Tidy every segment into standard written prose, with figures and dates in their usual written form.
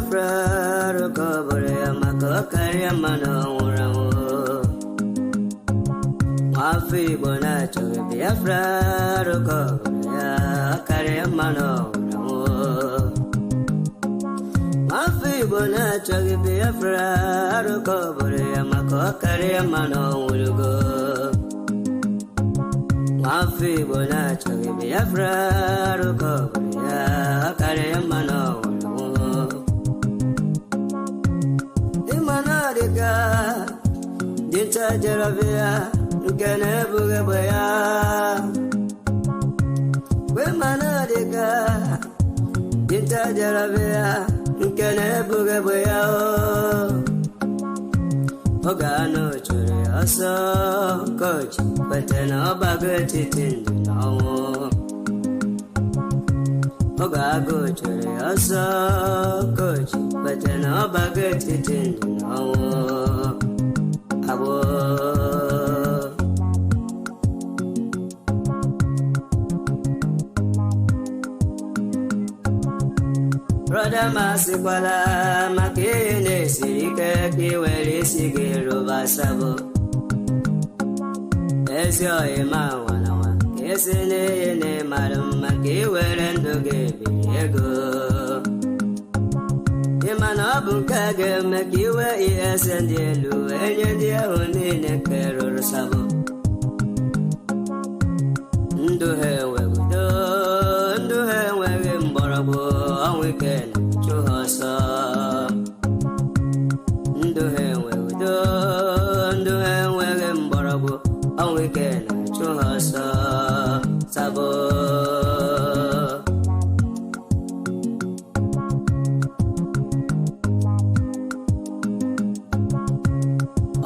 Biafra Rokobore Makokari Mano Ramo Mafi Bonacho Biafra Rokobore Kari Mano Ramo Mafi Bonacho Biafra Rokobore Makokari Mano Urugo Mafi Bonacho Biafra Rokobore Kari Mano Dinta Jaravia, Gane Bugabaya, Wemanadica, Dinta Jaravia, Gane Bugabaya, Ogano Churi, also coach, but then a bagger titin, no. Ogago Churi, also coach, but then a bagger titin, no. Brother Masikwala Makine Sike Kiweli Sigiru Basabo Esyo Ima Wanawa Kesine Madam Makiwelendo Gebiego Imanabunkage Makiwe Esendelu Enyedia Unine Kerur Sabo Nduhe Wegudo Nduhe Wegim Borabo Weekend to Hosa Nduhe Wegudo Nduhe Wegim Borabo a weekend to Hosa Sabo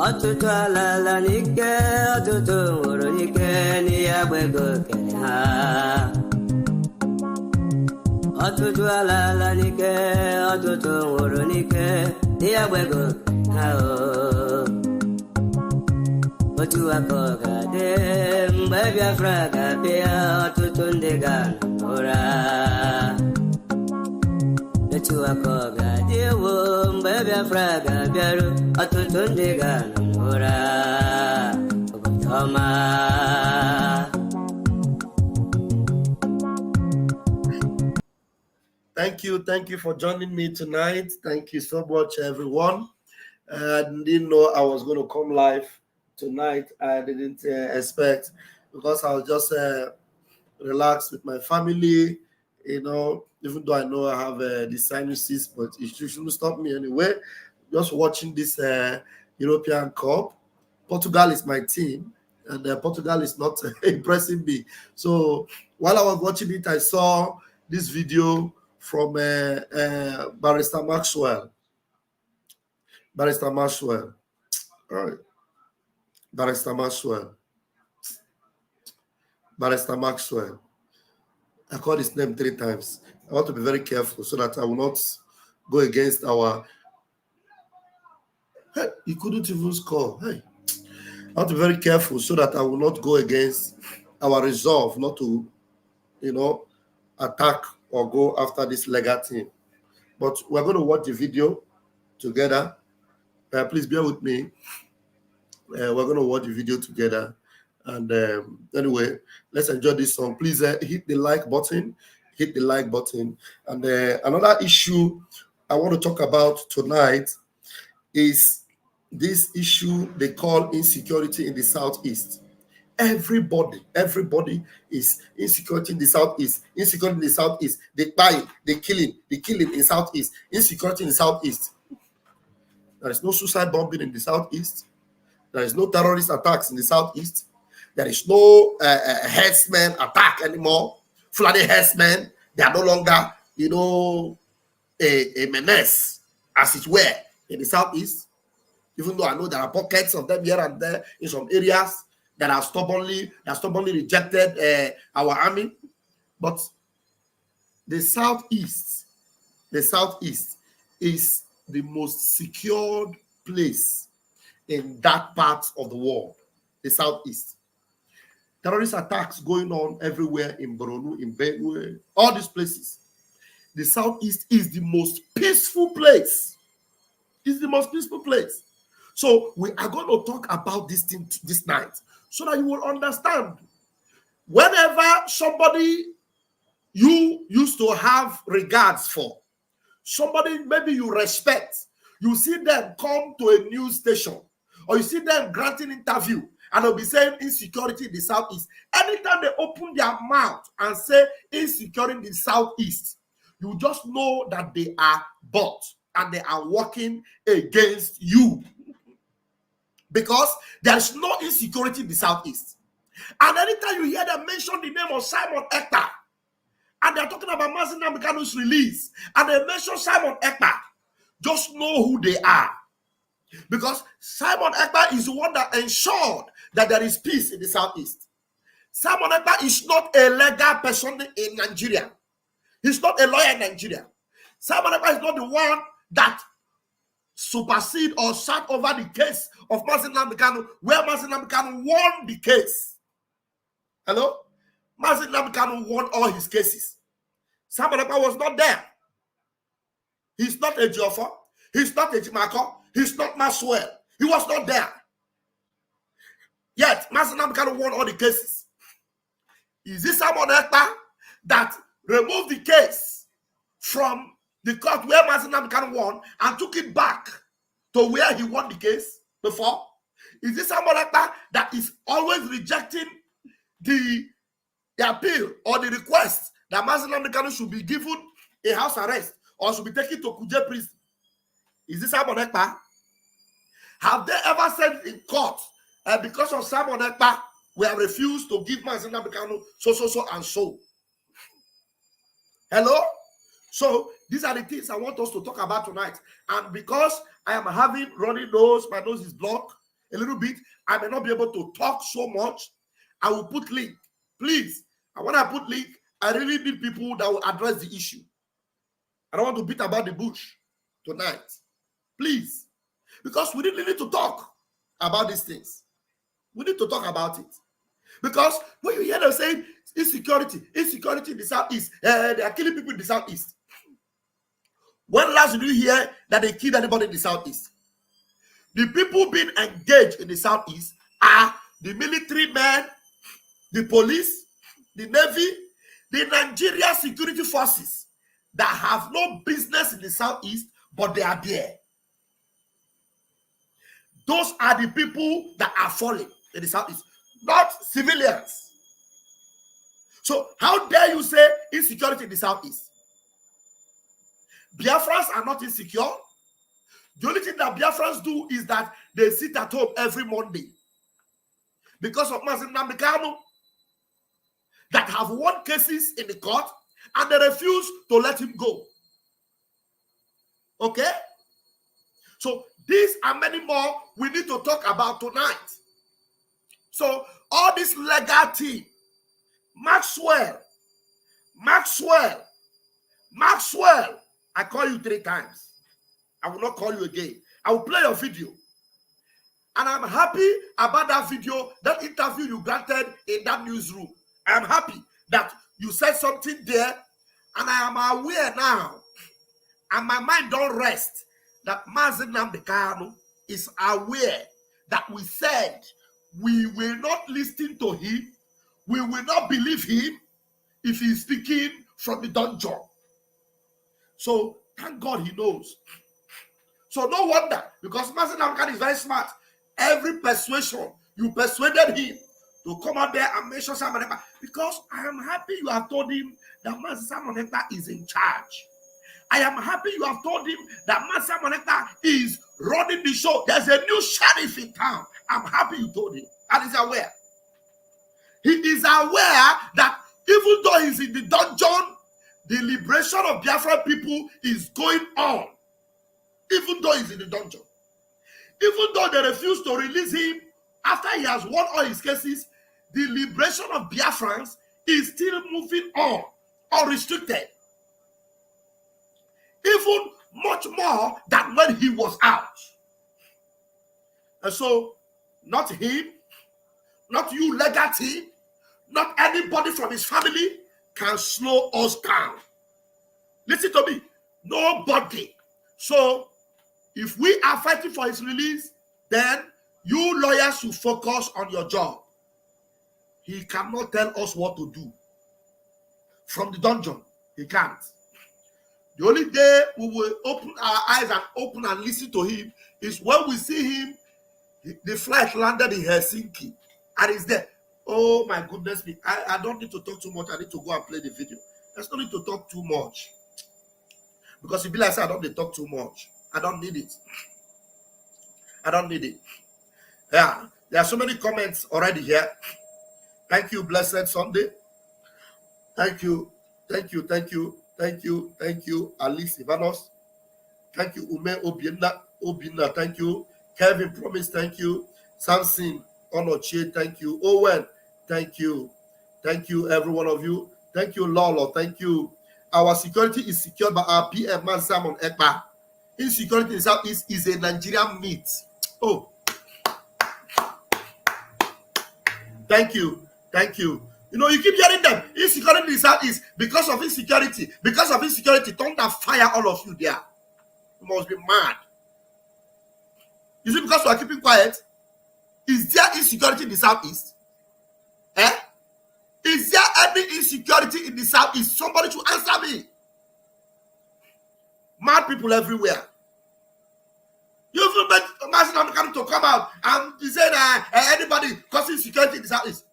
Atutala la nike, atutu uronike, ni abwego kenya. Atutala la nike, atutu uronike, ni abwego kenya. Otu akoga de, mbebya fraga bia, atutu ndega nora. Otu akoga de, mbebya fraga biaru, atutu ndega nora. Obotoma. Thank you for joining me tonight. Thank you so much, everyone. I didn't know I was going to come live tonight. I didn't expect, because I was just relaxed with my family, you know, even though I know I have the sinuses, but it shouldn't stop me anyway. Just watching this European Cup. Portugal is my team, and Portugal is not impressing me. So while I was watching it, I saw this video from Barrister Maxwell. Barrister Maxwell. All right. Barrister Maxwell. Barrister Maxwell. I called his name 3 times. I want to be very careful so that I will not go against our... Hey, he couldn't even score. Hey. I want to be very careful so that I will not go against our resolve not to, you know, attack or go after this legal team. But we're going to watch the video together. Please bear with me. We're going to watch the video together. And anyway, let's enjoy this song. Please hit the like button. Hit the like button. And another issue I want to talk about tonight is this issue they call insecurity in the Southeast. Everybody is insecurity in the Southeast. Insecurity in the Southeast. They buy, they killing in Southeast. Insecurity in the Southeast. There is no suicide bombing in the Southeast. There is no terrorist attacks in the Southeast. There is no herdsmen attack anymore. Flooded herdsmen, they are no longer, you know, a menace, as it were, in the Southeast. Even though I know there are pockets of them here and there in some areas that are stubbornly rejected our army. But the Southeast is the most secured place in that part of the world, the Southeast. Terrorist attacks going on everywhere in Borno, in Benue, all these places. the Southeast is the most peaceful place. It's the most peaceful place. So we are going to talk about this thing this night so that you will understand. Whenever somebody you used to have regards for, somebody maybe you respect, you see them come to a news station, or you see them granting interview, and they'll be saying insecurity in the Southeast. Anytime they open their mouth and say insecurity in the Southeast, you just know that they are bought and they are working against you. Because there is no insecurity in the Southeast. And anytime you hear them mention the name of Simon Ekpa, and they're talking about Mazi Nnamdi Kanu's release, and they mention Simon Ekpa, just know who they are. Because Simon Ekpa is the one that ensured that there is peace in the Southeast. Simon Ekpa is not a legal person in Nigeria. He's not a lawyer in Nigeria. Simon Ekpa is not the one that supersede or sat over the case of Mazi Nnamdi Kanu, where Mazi Nnamdi Kanu won the case. Hello? Mazi Nnamdi Kanu won all his cases. Simon Ekpa was not there. He's not a Joffa. He's not a Jimako. He's not Maxwell. He was not there. Yet, Mazi Nnamdi Kanu won all the cases. Is this Simon Ekpa that removed the case from the court where Mazi Nnamdi Kanu won and took it back to where he won the case before? Is this Simon Ekpa that is always rejecting the appeal or the request that Mazi Nnamdi Kanu should be given a house arrest or should be taken to Kuje prison? Is this Simon Ekpa? Have they ever said in court, because of Simon Ekpa, we have refused to give Mazi Nnamdi Kanu so and so? Hello? So these are the things I want us to talk about tonight. And because I am having runny nose, my nose is blocked a little bit, I may not be able to talk so much. I will put link. Please, and when I put link, I really need people that will address the issue. I don't want to beat about the bush tonight. Please. Because we really need to talk about these things. We need to talk about it. Because when you hear them saying insecurity in the Southeast, they are killing people in the Southeast. When last did you hear that they killed anybody in the Southeast? The people being engaged in the Southeast are the military men, the police, the Navy, the Nigeria security forces that have no business in the Southeast, but they are there. Those are the people that are falling in the Southeast, not civilians. So how dare you say insecurity in the Southeast? Biafrans are not insecure. The only thing that Biafrans do is that they sit at home every Monday because of Mazi Nnamdi Kanu that have won cases in the court and they refuse to let him go. Okay? So these and many more we need to talk about tonight. So all this legal team, Maxwell, I call you 3 times. I will not call you again. I will play your video. And I'm happy about that video, that interview you granted in that newsroom. I am happy that you said something there, and I am aware now, and my mind don't rest, that Mazi Nnamdi Kanu is aware that we said we will not listen to him, we will not believe him if he is speaking from the dungeon. So thank God he knows. So no wonder, because Mazi Nnamdi Kanu is very smart. Every persuasion, you persuaded him to come out there and mention Simon Ekpa, because I am happy you have told him that Simon Ekpa is in charge. I am happy you have told him that Simon Ekpa is running the show. There's a new sheriff in town. I'm happy you told him. And he's aware. He is aware that even though he's in the dungeon, the liberation of Biafran people is going on. Even though he's in the dungeon. Even though they refuse to release him after he has won all his cases, the liberation of Biafrans is still moving on, unrestricted. Even much more than when he was out. And so, not him, not you, Legacy, not anybody from his family can slow us down. Listen to me. Nobody. So, if we are fighting for his release, then you lawyers should focus on your job. He cannot tell us what to do. From the dungeon, he can't. The only day we will open our eyes and open and listen to him is when we see him. The flight landed in Helsinki and he's there. Oh my goodness me. I don't need to talk too much. I need to go and play the video. There's no need to talk too much. Because if you like, I don't need to talk too much. I don't need it. I don't need it. Yeah. There are so many comments already here. Thank you, Blessed Sunday. Thank you. Thank you. Thank you. Thank you. Thank you, Alice Ivanos. Thank you, Ume Obina. Thank you. Kevin Promise, thank you. Samson Onochie, thank you. Owen, thank you. Thank you, every one of you. Thank you, Lolo, thank you. Our security is secured by our PM man, Simon Ekpa. Insecurity in Southeast is a Nigerian myth. Oh. Thank you. Thank you. You know, you keep hearing them. Insecurity in the Southeast because of insecurity. Because of insecurity, thunder fire all of you there. You must be mad. Is it because we are keeping quiet? Is there insecurity in the Southeast? Is there any insecurity in the Southeast? Somebody should answer me. Mad people everywhere. You feel like Master coming to come out and he said anybody causing insecurity in the Southeast.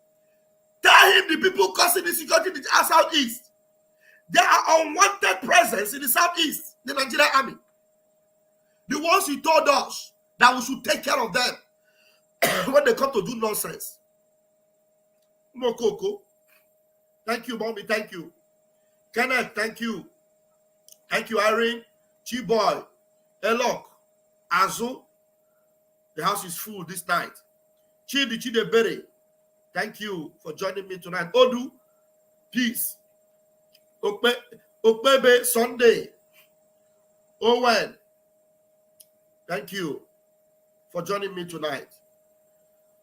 Tell him the people causing insecurity in the Southeast. There are unwanted presence in the Southeast, the Nigerian army. The ones he told us that we should take care of them when they come to do nonsense. Mokoko. Thank you, Mommy. Thank you. Kenneth, thank you. Thank you, Irene. Chiboy. Elok. Azu. The house is full this night. Chidebere. Thank you for joining me tonight. Odu. Peace. Okpebe Sunday. Owen. Thank you for joining me tonight.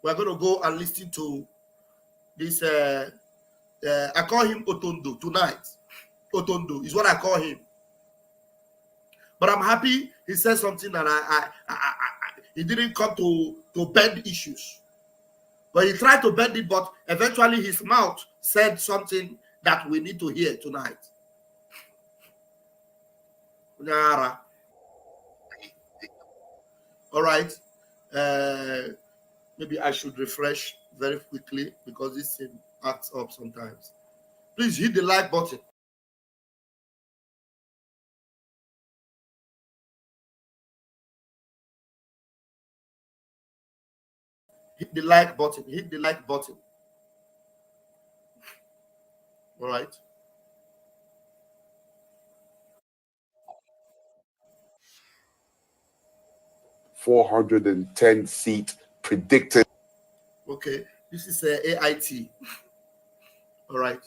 We're going to go and listen to this. I call him Otondo tonight. Otondo is what I call him. But I'm happy he said something that he didn't come to bend issues. But he tried to bend it, but eventually his mouth said something that we need to hear tonight. All right. Maybe I should refresh very quickly because this thing acts up sometimes. Please hit the like button. Hit the like button. Hit the like button. All right. $410 predicted. Okay. This is AIT. All right.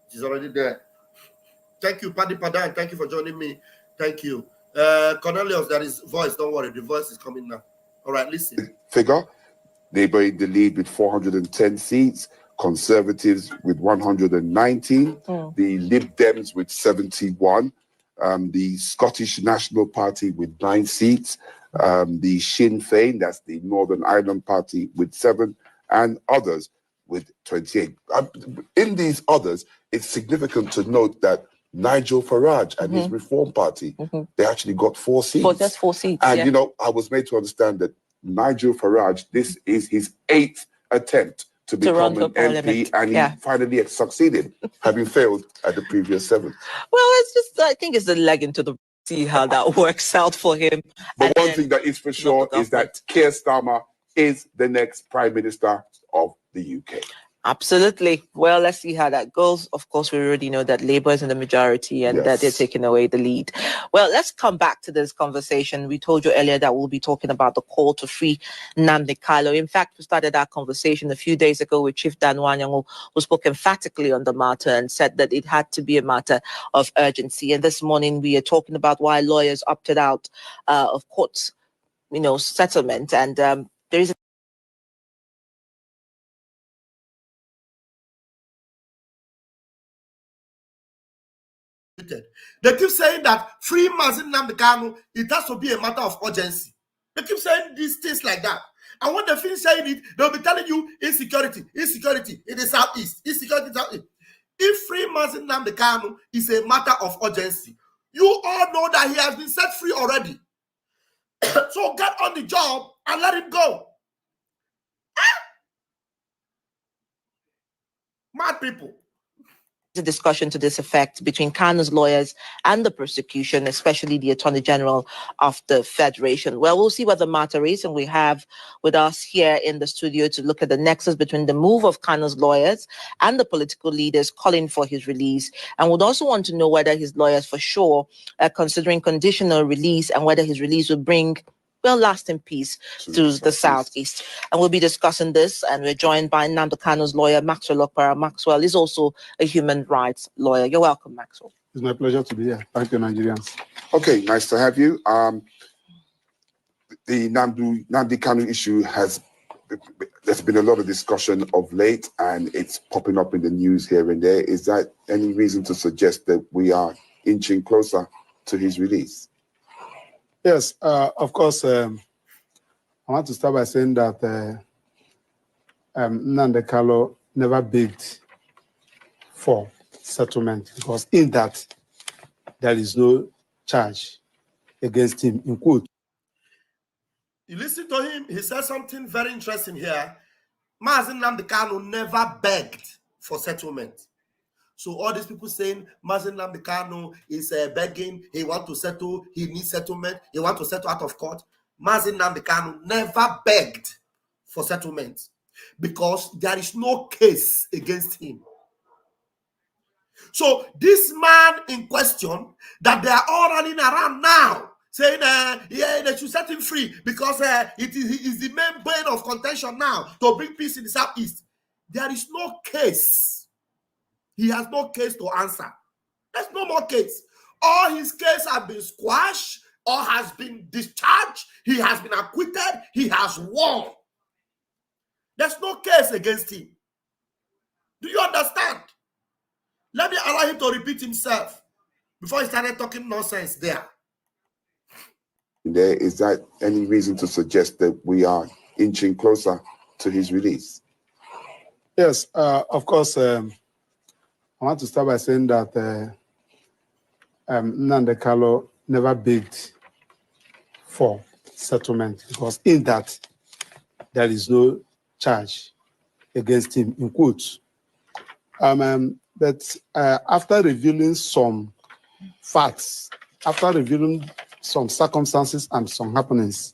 It is already there. Thank you, Paddy Padan. Thank you for joining me. Thank you. Cornelius, there is voice. Don't worry. The voice is coming now. All right, listen. Figure. Labour in the lead with 410 seats. Conservatives with 119. The Lib Dems with 71. The Scottish National Party with 9 seats. The Sinn Féin, that's the Northern Ireland Party, with 7. And others with 28. In these others, it's significant to note that Nigel Farage and his Reform Party, they actually got 4 seats. For just 4 seats, and, you know, I was made to understand that Nigel Farage, this is his 8th attempt to become an MP, and he finally succeeded, having failed at the previous 7. Well, it's just, I think it's the leg into the see how that works out for him. But one thing that is for sure is that Keir Starmer is the next Prime Minister of the UK. Absolutely. Well, let's see how that goes. Of course, we already know that Labour is in the majority and that they're taking away the lead. Well, let's come back to this conversation. We told you earlier that we'll be talking about the call to free Nnamdi Kanu. In fact, we started our conversation a few days ago with Chief Dan Wanyango, who spoke emphatically on the matter and said that it had to be a matter of urgency. And this morning we are talking about why lawyers opted out of court, settlement. And there is They keep saying that free Mazin Nnamdi Kanu, it has to be a matter of urgency. They keep saying these things like that. And when they finish saying it, they'll be telling you insecurity in the southeast, insecurity in the southeast. If free Mazin Nnamdi Kanu is a matter of urgency, you all know that he has been set free already. So get on the job and let him go. Mad people. A discussion to this effect between Kanu's lawyers and the prosecution, especially the Attorney General of the Federation. Well, we'll see what the matter is, and we have with us here in the studio to look at the nexus between the move of Kanu's lawyers and the political leaders calling for his release, and would also want to know whether his lawyers for sure are considering conditional release and whether his release will bring lasting peace to the Southeast. And we'll be discussing this, and we're joined by Nnamdi Kanu's lawyer, Maxwell Okpara. Maxwell is also a human rights lawyer. You're welcome, Maxwell. It's my pleasure to be here. Thank you, Nigerians. Okay, nice to have you. The Nnamdi Kanu issue there's been a lot of discussion of late, and it's popping up in the news here and there. Is that any reason to suggest that we are inching closer to his release? Yes, of course. I want to start by saying that Nnamdi Kanu never begged for settlement, because in that there is no charge against him, in quote. You listen to him, he said something very interesting here. Mazin Nnamdi Kanu never begged for settlement. So all these people saying Mazin Nnamdi Kanu is begging, he wants to settle, he needs settlement, he wants to settle out of court. Mazin Nnamdi Kanu never begged for settlement because there is no case against him. So this man in question that they are all running around now saying, yeah, they should set him free because it is the main bane of contention now to bring peace in the Southeast. There is no case. He has no case to answer. There's no more case. All his case has been squashed or has been discharged. He has been acquitted. He has won. There's no case against him. Do you understand? Let me allow him to repeat himself before he started talking nonsense there. Is that any reason to suggest that we are inching closer to his release? Yes, of course. I want to start by saying that Nnamdi Kanu never begged for settlement, because in that there is no charge against him, in quotes. But after revealing some facts, after revealing some circumstances and some happenings,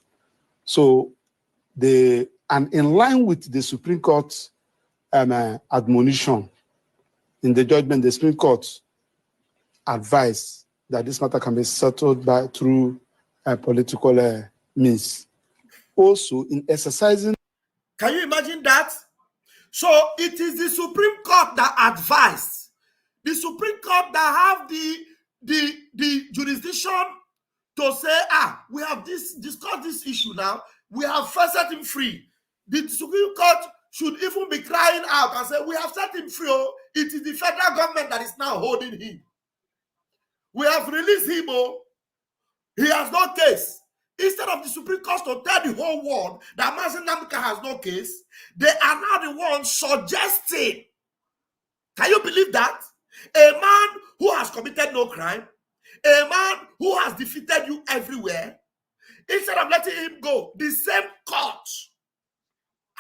and in line with the Supreme Court admonition, in the judgment, the Supreme Court advised that this matter can be settled through political means. Also, in exercising... Can you imagine that? So it is the Supreme Court that advised. The Supreme Court that have the jurisdiction to say, we have discussed this issue now. We have first set him free. The Supreme Court should even be crying out and say, we have set him free. Oh, it is the federal government that is now holding him. We have released him. Oh, he has no case. Instead of the Supreme Court to tell the whole world that Mazin Nnamdi Kanu has no case, they are now the ones suggesting. Can you believe that? A man who has committed no crime, a man who has defeated you everywhere, instead of letting him go, the same court.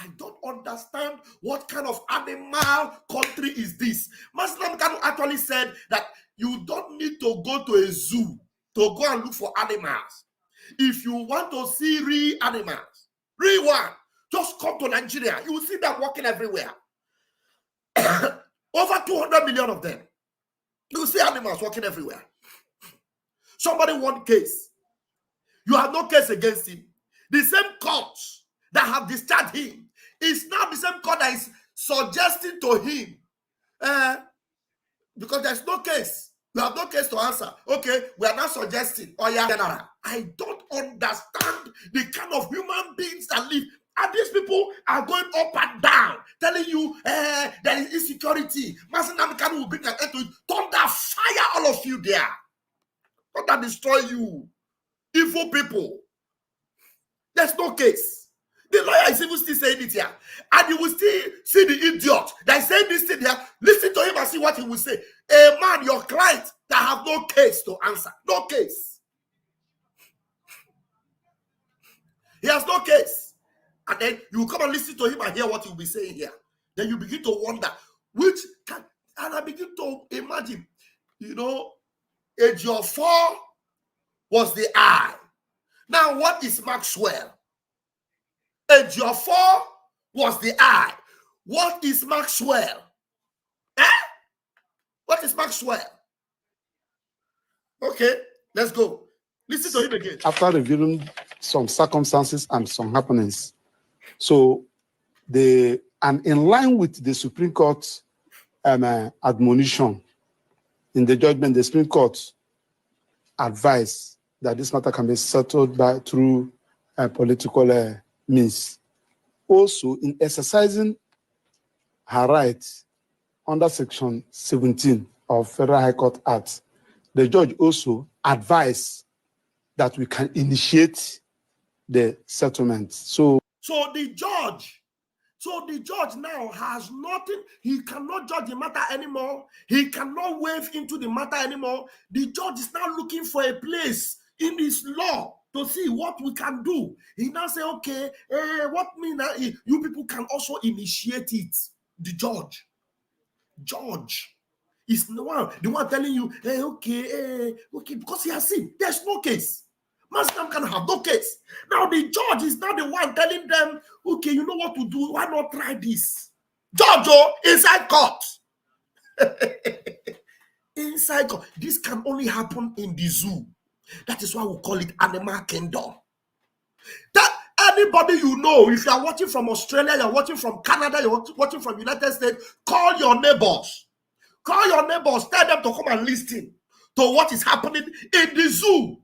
I don't understand what kind of animal country is this. Mazin Nnamdi Kanu actually said that you don't need to go to a zoo to go and look for animals. If you want to see real animals, real one, just come to Nigeria. You will see them walking everywhere. Over 200 million of them. You will see animals walking everywhere. Somebody won case. You have no case against him. The same court that have discharged him is now the same court that is suggesting to him, because there's no case. You have no case to answer. Okay, we are now suggesting, general. I don't understand the kind of human beings that live. And these people are going up and down, telling you there is insecurity. Mazi Nnamdi Kanu will bring an end to it. Thunder fire all of you there. Thunder destroy you. Evil people. There's no case. The lawyer is even still saying it here. And you will still see the idiot that is saying this thing here. Listen to him and see what he will say. A man, your client, that have no case to answer. No case. He has no case. And then you come and listen to him and hear what he will be saying here. Then you begin to wonder, which can, and I begin to imagine, Ejiofor was the eye. Now, what is Maxwell? Ejiofor was the eye. What is Maxwell? What is Maxwell? Okay, let's go. Listen to him again. After reviewing some circumstances and some happenings, and in line with the Supreme Court admonition in the judgment, the Supreme Court advised that this matter can be settled through political means. Also, in exercising her right under Section 17 of Federal High Court Act, the judge also advised that we can initiate the settlement. So the judge now has nothing. He cannot judge the matter anymore. He cannot wade into the matter anymore. The judge is now looking for a place in his law to see what we can do. He now say, okay, what mean that you people can also initiate it. The judge is the one telling you, okay, because he has seen there's no case. Mazi Nnamdi can have no case. Now the judge is now the one telling them, okay, you know what to do. Why not try this? Judge, inside court. Inside court. This can only happen in the zoo. That is why we call it animal kingdom. That anybody if you are watching from Australia, you're watching from Canada, you're watching from United States, call your neighbors. Call your neighbors. Tell them to come and listen to what is happening in the zoo.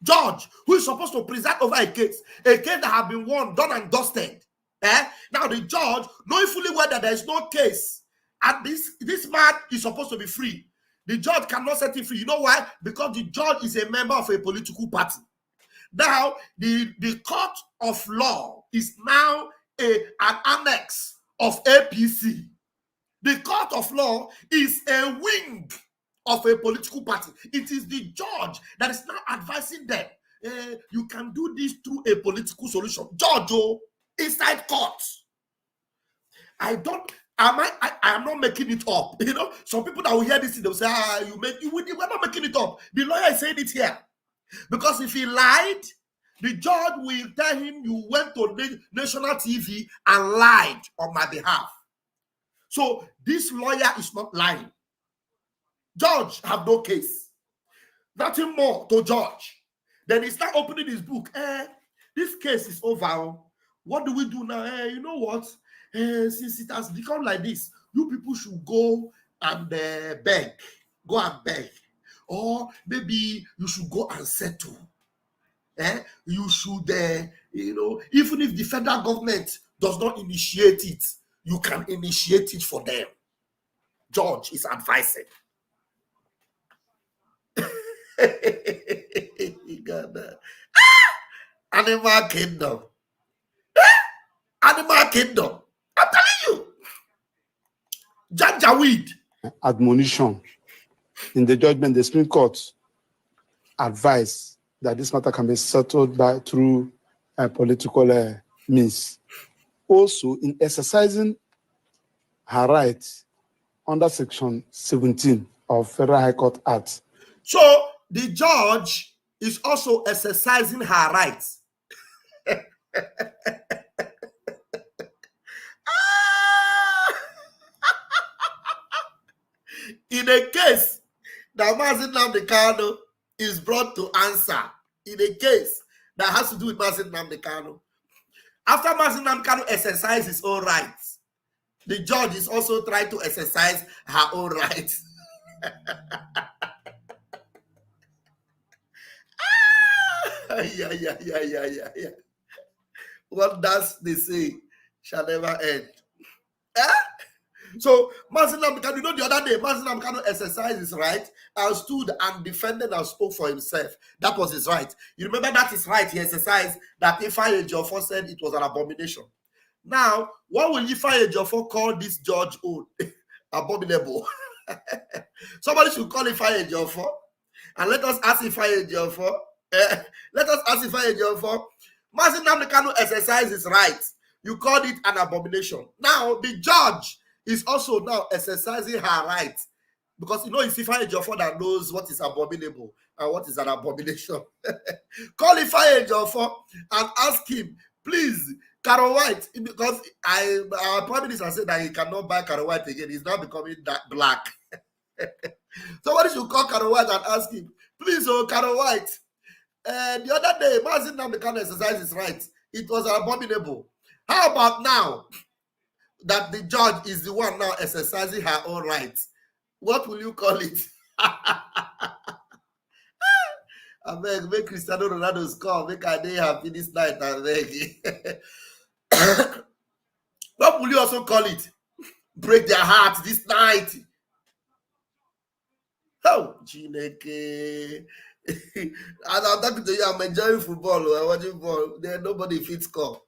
Judge, who is supposed to preside over a case that has been won, done and dusted. Now the judge, knowing fully well that there is no case, and this man is supposed to be free. The judge cannot set him free. You know why? Because the judge is a member of a political party. Now, the court of law is now an annex of APC. The court of law is a wing of a political party. It is the judge that is now advising them. You can do this through a political solution. Judge, inside court. I am not making it up. Some people that will hear this, they'll say, we're not making it up. The lawyer is saying it here. Because if he lied, the judge will tell him you went to national TV and lied on my behalf. So this lawyer is not lying. Judge have no case. Nothing more to judge. Then he start opening his book. This case is over. What do we do now? You know what? Since it has become like this, you people should go and beg. Go and beg. Or maybe you should go and settle. You should, even if the federal government does not initiate it, you can initiate it for them. Judge is advising. Animal kingdom. Animal kingdom. I'm telling you. Janjaweed. Admonition. In the judgment, the Supreme Court advised that this matter can be settled through political means. Also, in exercising her right under Section 17 of Federal High Court Act. So, the judge is also exercising her rights. In a case that Mazi Nnamdi Kanu is brought to answer, in a case that has to do with Mazi Nnamdi Kanu, after Mazi Nnamdi Kanu exercises his own rights, the judge is also trying to exercise her own rights. Yeah. what does they say shall never end. Eh? So Mazi Nnamdi Kanu, you know, the other day, Mazi Nnamdi Kanu exercised his right and stood and defended and spoke for himself. That was his right. You remember that is right he exercised, that Ifeanyi Ejiofor said it was an abomination. Now, what will Ifeanyi Ejiofor call this judge own? Abominable. Somebody should call Ifeanyi Ejiofor and let us ask Ifeanyi Ejiofor. Let us ask Ifeanyi Ejiofor. Mazi Nnamdi Kanu exercised his right. You called it an abomination. Now, the judge is also now exercising her right, because you know it's Ifeanyi Ejiofor that knows what is abominable and what is an abomination. Call Ifeanyi Ejiofor and ask him, please, Carol White, because our Prime Minister said that he cannot buy Carol White again. He's now becoming that black. Somebody should call Carol White and ask him, please, oh, Carol White, the other day, Mazi Nnamdi Kanu exercised his right. It was abominable. How about now that the judge is the one now exercising her own rights? What will you call it? I beg, make Cristiano Ronaldo score. Make a day happy this night. I beg. What will you also call it? Break their hearts this night. Oh, Chineke. And I'm talking to you, I'm enjoying football. I'm watching ball. There, nobody fits score.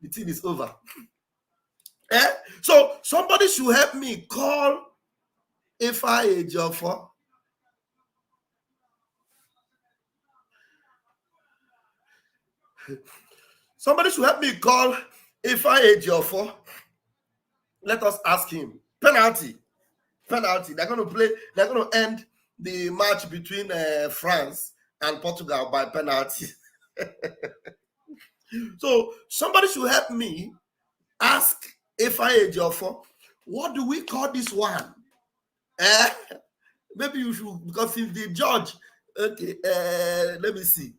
The thing is over. So somebody should help me call Ifeanyi Ejiofor. Somebody should help me call Ifeanyi Ejiofor. Let us ask him. Penalty. Penalty. They're going to play. They're going to end the match between France and Portugal by penalty. So somebody should help me ask Ifeanyi Ejiofor, what do we call this one? Maybe you should, because if the judge, okay, let me see.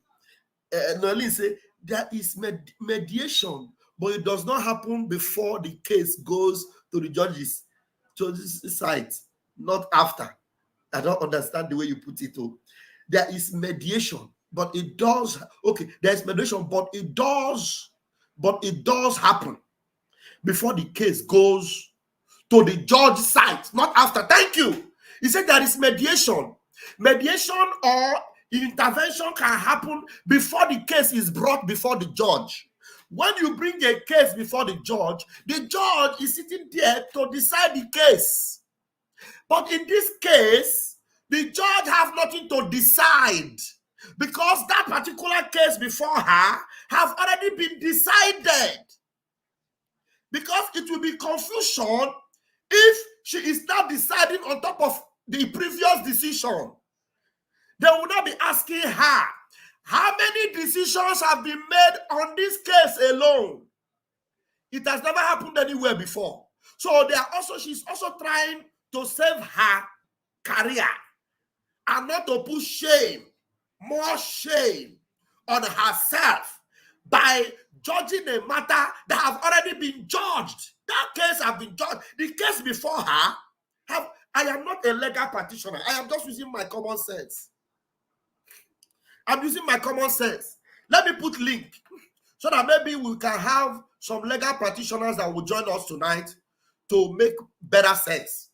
Nolin say there is mediation, but it does not happen before the case goes to the judge's side, not after. I don't understand the way you put it. There is mediation, but it does. Okay, there is mediation, but it does happen before the case goes to the judge's side, not after. Thank you. He said there is mediation. Mediation or intervention can happen before the case is brought before the judge. When you bring a case before the judge is sitting there to decide the case. But in this case, the judge have nothing to decide, because that particular case before her have already been decided. Because it will be confusion if she is now deciding on top of the previous decision. They will not be asking her, how many decisions have been made on this case alone? It has never happened anywhere before. So she's also trying to save her career and not to put more shame on herself by judging a matter that have already been judged. That case have been judged. The case before her, I am not a legal practitioner. I am just using my common sense. I'm using my common sense. Let me put link so that maybe we can have some legal practitioners that will join us tonight to make better sense.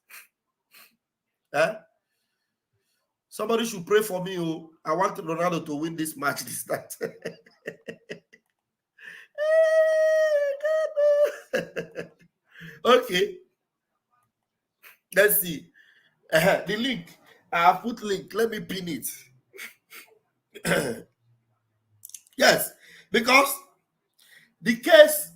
Somebody should pray for me. I want Ronaldo to win this match this night. Okay. Let's see. The link. I have put link. Let me pin it. Yes, because the case,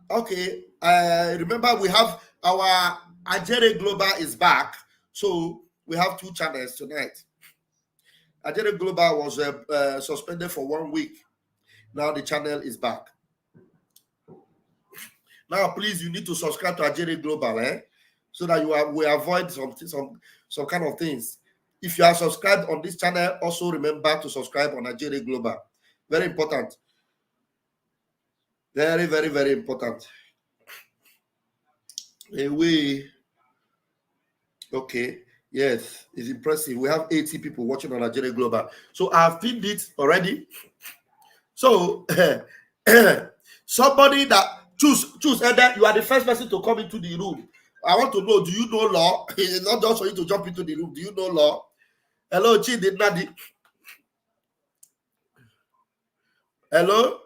okay, remember we have our Ajere Global is back. So we have 2 channels tonight. Ajere Global was suspended for 1 week. Now the channel is back. Now, please, you need to subscribe to Ajere Global, so that we avoid some kind of things. If you are subscribed on this channel, also remember to subscribe on Ajere Global. Very important. Very, very, very important. Okay. Yes, it's impressive. We have 80 people watching on Ajere Global. So I have pinned it already. So, Somebody that choose, and then you are the first person to come into the room. I want to know, do you know law? It's not just for you to jump into the room. Do you know law? Hello, Chidi Nadi. Hello?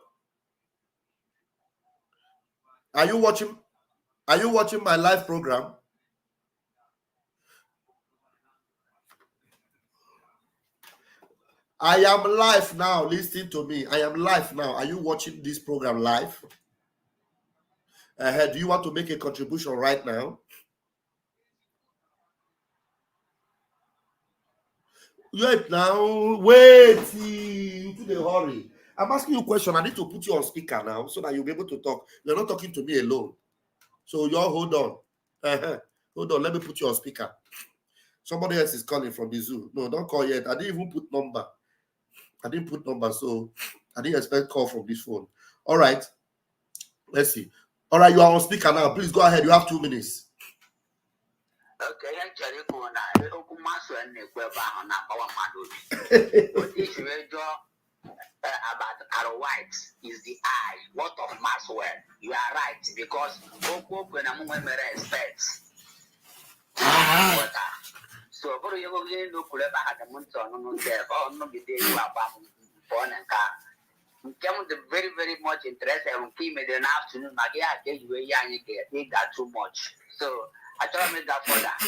Are you watching my live program? I am live now. Listen to me. I am live now. Are you watching this program live? Do you want to make a contribution right now? Wait now. Wait. To the hurry. I'm asking you a question. I need to put you on speaker now so that you'll be able to talk. You're not talking to me alone. So you all hold on. Hold on. Let me put you on speaker. Somebody else is calling from the zoo. No, don't call yet. I didn't even put number. So I didn't expect call from this phone. All right. Let's see. All right, you are on speaker now. Please go ahead. You have 2 minutes. Okay, about our whites is the eye. What of Maxwell? You are right, because when I'm respect. So, you go in to had the Munson, no, be there born and car. Come with the very, very much interest and female in the afternoon. I tell you, you get that too much. So, I told me that for that.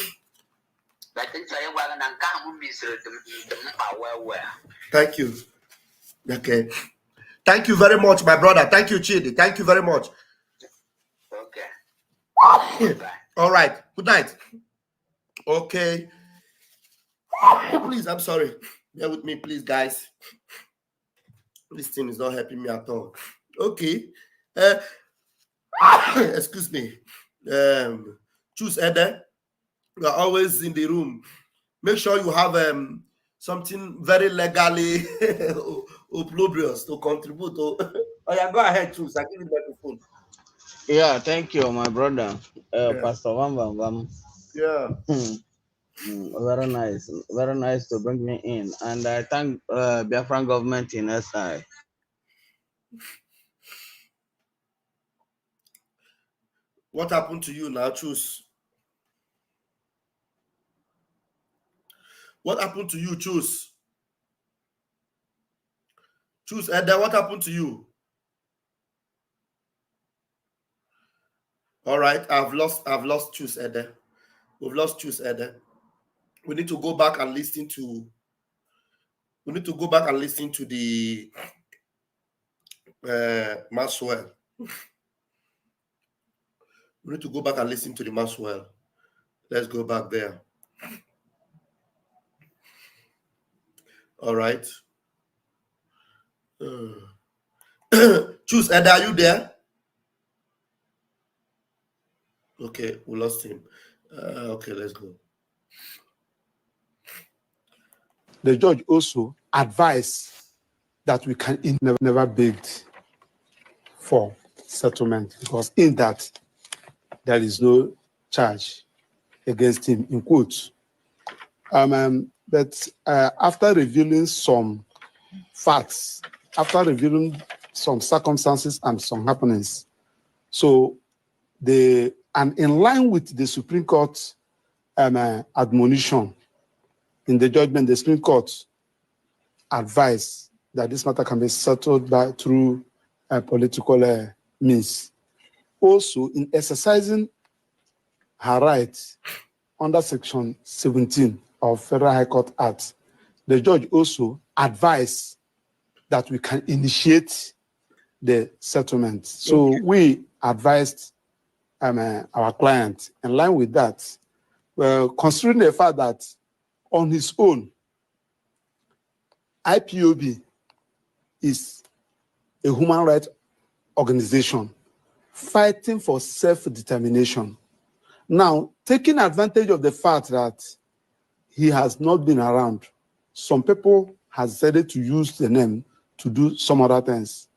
But then I want to come with the Thank you. Okay. Thank you very much, my brother. Thank you, Chidi. Thank you very much. Okay. All right. Good night. Okay. Please, I'm sorry. Bear with me, please, guys. This thing is not helping me at all. Okay. Excuse me. Choose Ede. You are always in the room. Make sure you have something very legally opprobrious to contribute. Oh yeah, go ahead, Choose. I give you the microphone. Yeah, thank you, my brother, Pastor Wam. Yeah. Very nice to bring me in, and I thank Biafran government in SI. What happened to you now? Choose. What happened to you? Choose. Choose, Ede. What happened to you? All right, I've lost Choose, Ede. We've lost Choose, Ede. We need to go back and listen to. We need to go back and listen to the Maxwell. We need to go back and listen to the Maxwell. Let's go back there. All right. Choose, Ed, are you there? Okay, we lost him. Okay, let's go. The judge also advised that we can never begged for settlement, because in that there is no charge against him, in quotes. But after revealing some facts, after revealing some circumstances and some happenings, and in line with the Supreme Court admonition in the judgment, the Supreme Court advised that this matter can be settled through political means. Also, in exercising her right under Section 17 of Federal High Court Act, the judge also advised that we can initiate the settlement. So we advised our client in line with that, considering the fact that on his own, IPOB is a human rights organization fighting for self-determination. Now, taking advantage of the fact that he has not been around, some people have decided to use the name to do some other things.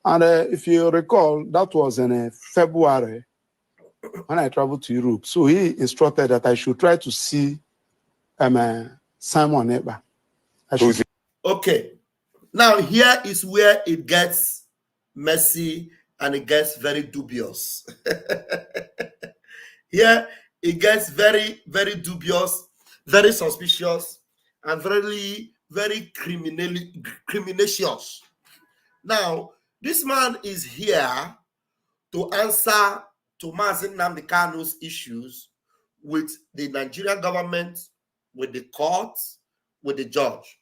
And if you recall, that was in February when I traveled to Europe. So he instructed that I should try to see Simon Ekpa. Okay. Now here is where it gets messy and it gets very dubious. Here, it gets very, very dubious, very suspicious, and very, very criminacious. Now, this man is here to answer to Mazi Nnamdi Kanu's issues with the Nigerian government, with the courts, with the judge.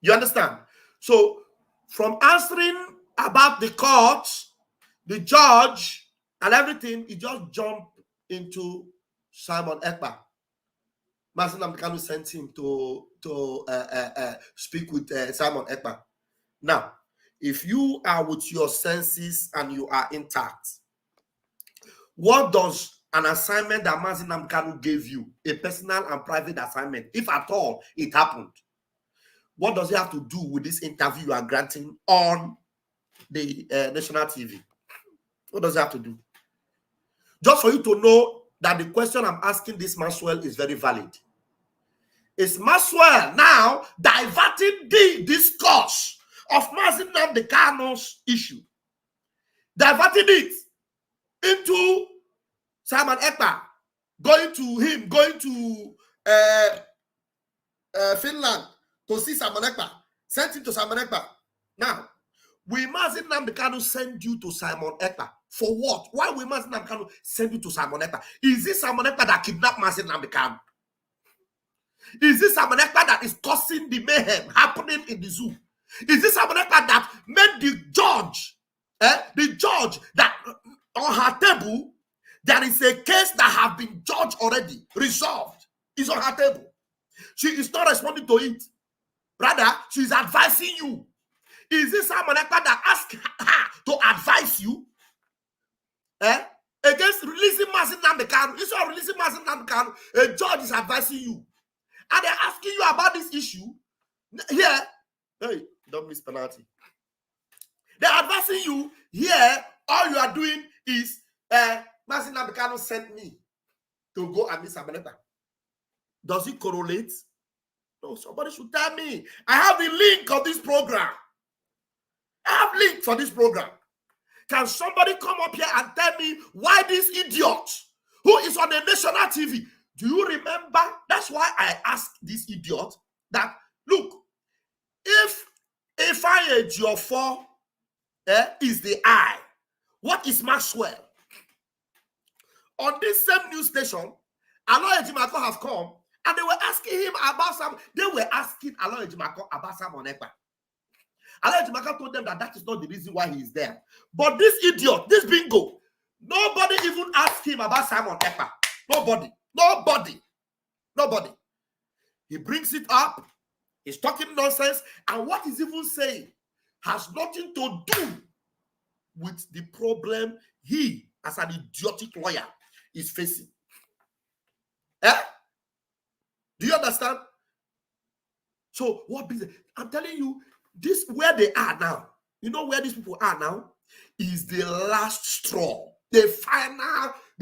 You understand? So, from answering about the courts, the judge, and everything, he just jumped into Simon Ekpa. Mazi Nnamdi Kanu sent him to speak with Simon Ekpa. Now, if you are with your senses and you are intact, what does an assignment that Mazi Nnamdi Kanu gave you, a personal and private assignment, if at all it happened, what does it have to do with this interview you are granting on the national TV? What does it have to do? Just for you to know that the question I'm asking this Maxwell is very valid. Is Maxwell now diverting the discourse of Mazi Nnamdi Kanu's issue, diverting it into Simon Ekpa, going to Finland to see Simon Ekpa, sent him to Simon Ekpa. Now, will Mazi Nnamdi Kanu send you to Simon Ekpa? For what? Why will Mazi Nnamdi Kanu send you to Simon Ekpa? Is this Simon Ekpa that kidnapped Mazi Nnamdi Kanu? Is this Simon Ekpa that is causing the mayhem happening in the zoo? Is this Simon Ekpa that made the judge that on her table, there is a case that have been judged already, resolved, is on her table. She is not responding to it. Rather, she is advising you. Is this Simon Ekpa that asked her to advise you against releasing Mazi Nnamdi Kanu? Instead of releasing Mazi Nnamdi Kanu, a judge is advising you. And they're asking you about this issue. Here, hey, don't miss penalty. They're advising you. Here, all you are doing is Mazi Nnamdi Kanu sent me to go and meet Simon Ekpa. Does it correlate? No, somebody should tell me. I have the link of this program. I have link for this program. Can somebody come up here and tell me why this idiot who is on the national TV? Do you remember? That's why I asked this idiot that, look, if I Ejiofor is the I, what is Maxwell? On this same news station, Aloy Ejimako have come and they were asking him about Aloy Ejimako about Simon Ekpa. Aloy Ejimako told them that is not the reason why he is there. But this idiot, this bingo, nobody even asked him about Simon Ekpa. Nobody. He brings it up. He's talking nonsense. And what he's even saying has nothing to do with the problem he, as an idiotic lawyer, is facing. Do you understand? So, what business? I'm telling you, this where they are now. You know where these people are now? Is the last straw. The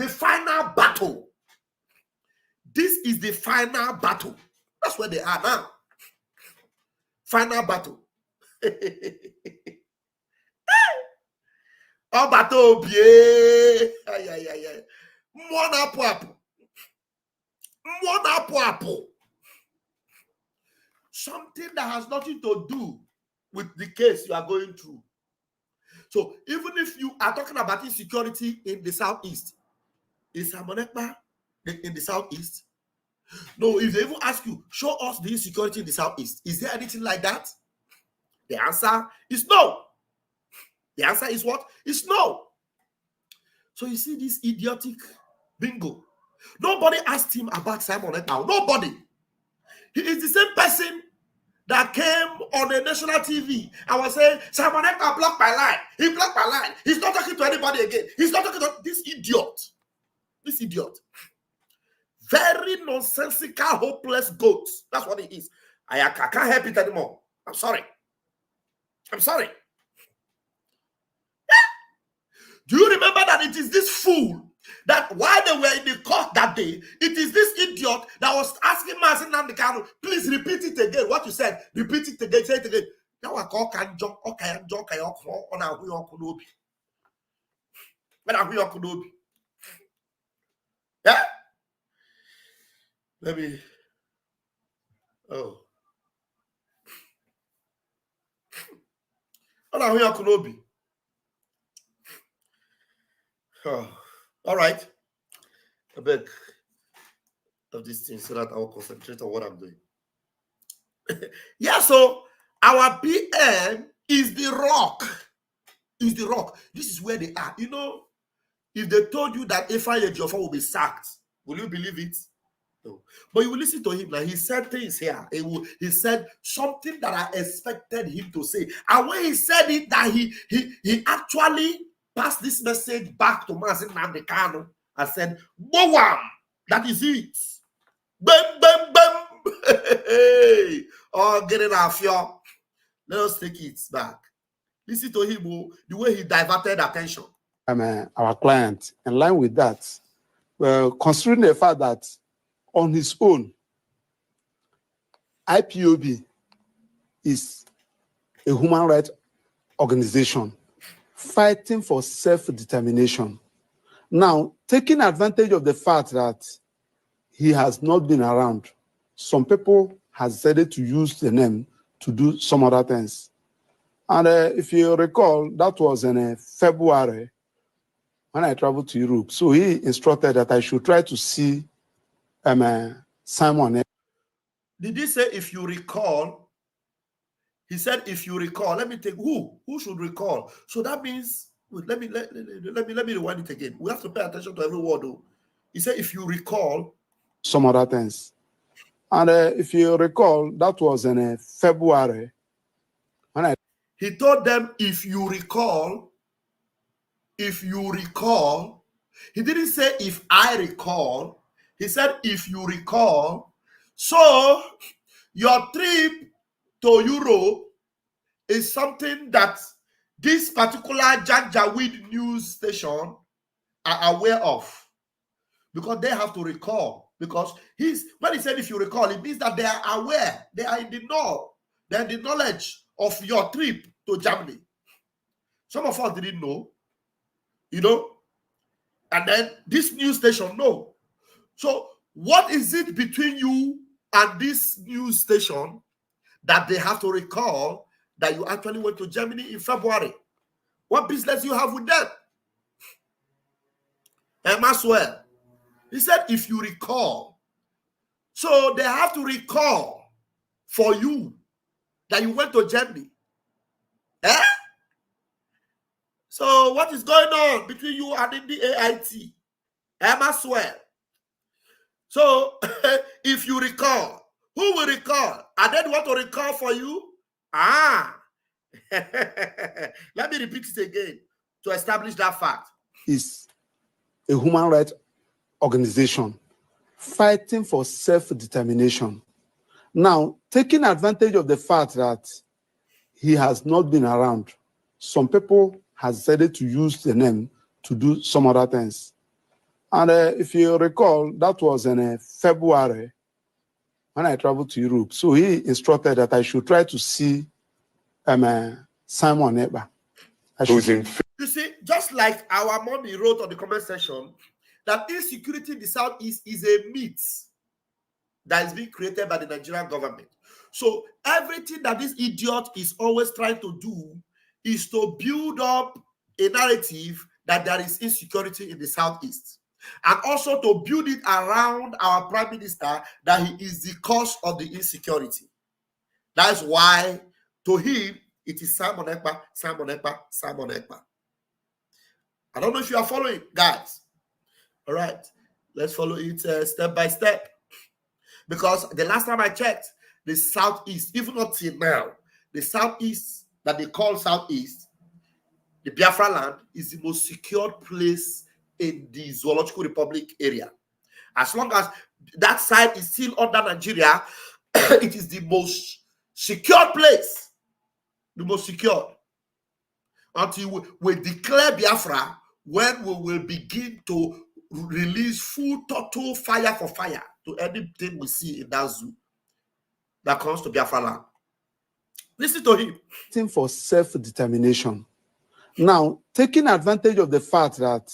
final battle. This is the final battle. That's where they are now. Final battle. Oh, battle, yeah. Something that has nothing to do with the case you are going through. So even if you are talking about insecurity in the southeast, is Simon Ekpa in the southeast? No, if they even ask you, show us the insecurity in the southeast, is there anything like that? The answer is no. The answer is what? It's no. So you see this idiotic bingo. Nobody asked him about Simon Ekpa. Nobody. He is the same person that came on the national TV and was saying, Simon Ekpa blocked my line. He blocked my line. He's not talking to anybody again. He's not talking to this idiot. This idiot. Very nonsensical, hopeless goat. That's what he is. I can't help it anymore. I'm sorry. Do you remember that it is this fool that while they were in the court that day, it is this idiot that was asking Mazi Nnamdi Kanu, please repeat it again. What you said, repeat it again, say it again. Now I call can jump, okay, Yeah? Let me. Oh. Oh. All right. I beg of this thing so that I will concentrate on what I'm doing. Yeah, so our PM is the rock. Is the rock. This is where they are. You know, if they told you that Efraim Ejiofor will be sacked, will you believe it? No. But you will listen to him now. He said things here. He said something that I expected him to say. And when he said it, that he actually passed this message back to Mazin Nandekano and said, Boam, that is it. Bam, bam, bam. Oh, get it off, y'all. Let us take it back. Listen to him, the way he diverted attention. Our client, in line with that, considering the fact that on his own, IPOB is a human rights organization fighting for self-determination. Now, taking advantage of the fact that he has not been around, some people have decided to use the name to do some other things. And if you recall, that was in February when I traveled to Europe. So he instructed that I should try to see Simon. Did he say, if you recall? He said, if you recall. Let me take who should recall. So that means, wait, let me rewind it again. We have to pay attention to every word. Though. He said, if you recall, some other things. And if you recall, that was in February when he told them, if you recall. He didn't say, if I recall. He said, if you recall. So your trip to Europe is something that this particular Janjaweed news station are aware of, because they have to recall. Because when he said, if you recall, it means that they are aware, they are in the know, they're in the knowledge of your trip to Germany. Some of us didn't know, you know, and then this news station know. So what is it between you and this news station that they have to recall that you actually went to Germany in February? What business you have with them? And as well, he said, if you recall. So they have to recall for you that you went to Germany. Eh? So what is going on between you and the AIT? As well. So if you recall, who will recall? Are they want to recall for you? Let me repeat it again to establish that fact. Is a human rights organization fighting for self-determination. Now, taking advantage of the fact that he has not been around, some people have decided to use the name to do some other things. And if you recall, that was in February when I traveled to Europe. So he instructed that I should try to see Simon Ekpa. You see, just like our mommy wrote on the comment section, that insecurity in the Southeast is a myth that is being created by the Nigerian government. So everything that this idiot is always trying to do is to build up a narrative that there is insecurity in the Southeast. And also to build it around our Prime Minister that he is the cause of the insecurity. That's why, to him, it is Simon Ekpa, Simon Ekpa, Simon Ekpa. I don't know if you are following, guys. All right, let's follow it step by step. Because the last time I checked, the Southeast, even not till now, the Southeast that they call Southeast, the Biafra land, is the most secure place in the Zoological Republic area. As long as that side is still under Nigeria, it is the most secure place. The most secure. Until we declare Biafra, when we will begin to release full total fire for fire to anything we see in that zoo that comes to Biafra land. Listen to him. For self-determination. Now, taking advantage of the fact that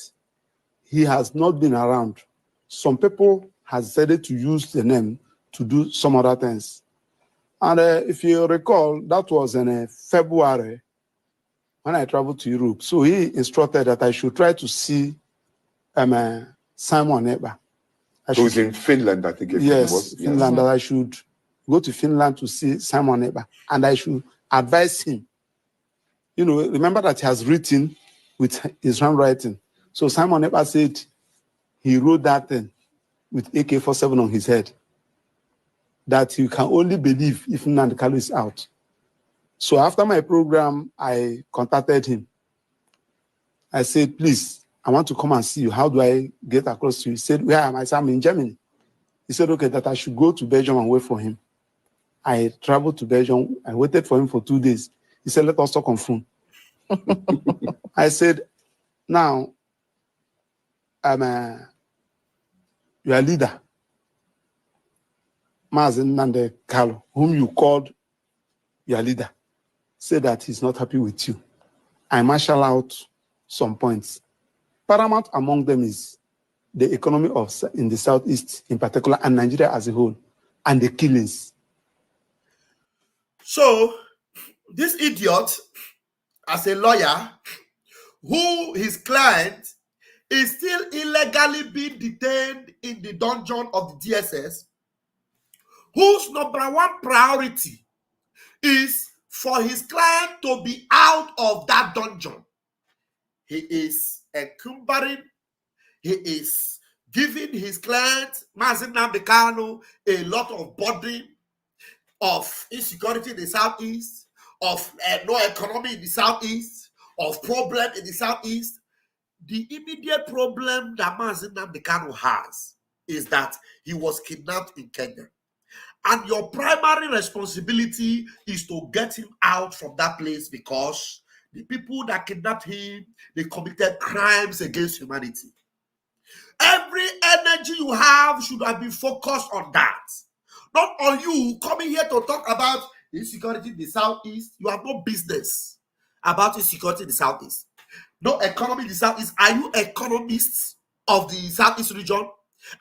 he has not been around, some people have decided to use the name to do some other things. And if you recall, that was in February when I traveled to Europe. So he instructed that I should try to see Simon Ekpa. Who's in Finland, I think it was. Finland, that I should go to Finland to see Simon Ekpa. And I should advise him. You know, remember that he has written with his handwriting. So Simon Ekpa said he wrote that thing with AK-47 on his head, that you can only believe if Nnamdi Kanu is out. So after my program, I contacted him. I said, please, I want to come and see you. How do I get across to you? He said, where am I? I said, I'm in Germany. He said, okay, that I should go to Belgium and wait for him. I traveled to Belgium. I waited for him for 2 days. He said, let us talk on phone. I said, now, your leader, Mazen Nnamdi Kanu, whom you called your leader, said that he's not happy with you. I marshal out some points. Paramount among them is the economy in the Southeast in particular, and Nigeria as a whole, and the killings. So, this idiot, as a lawyer, who his client is still illegally being detained in the dungeon of the DSS, whose number one priority is for his client to be out of that dungeon. He is encumbering, he is giving his client, Mazen Nnamdi Kanu, a lot of burden of insecurity in the Southeast, of no economy in the Southeast, of problem in the Southeast. The immediate problem that Mazen Nnamdi Kanu has is that he was kidnapped in Kenya. And your primary responsibility is to get him out from that place, because the people that kidnapped him, they committed crimes against humanity. Every energy you have should have been focused on that. Not on you coming here to talk about insecurity in the Southeast. You have no business about insecurity in the Southeast. No economy in the Southeast. Are you economists of the Southeast region?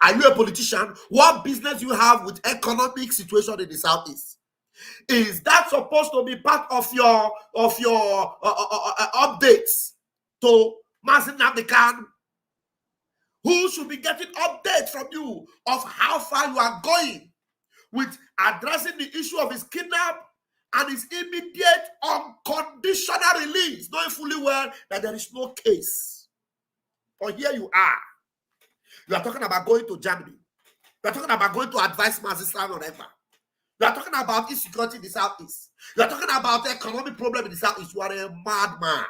Are you a politician? What business you have with economic situation in the Southeast? Is that supposed to be part of your updates to Mazen Nnamdi Kanu? Who should be getting updates from you of how far you are going with addressing the issue of his kidnap and his immediate unconditional release, knowing fully well that there is no case. But here you are. You are talking about going to Germany. You are talking about going to advise Mazen Nnamdi Kanu. You are talking about insecurity in the Southeast. You are talking about economic problem in the Southeast. You are a madman.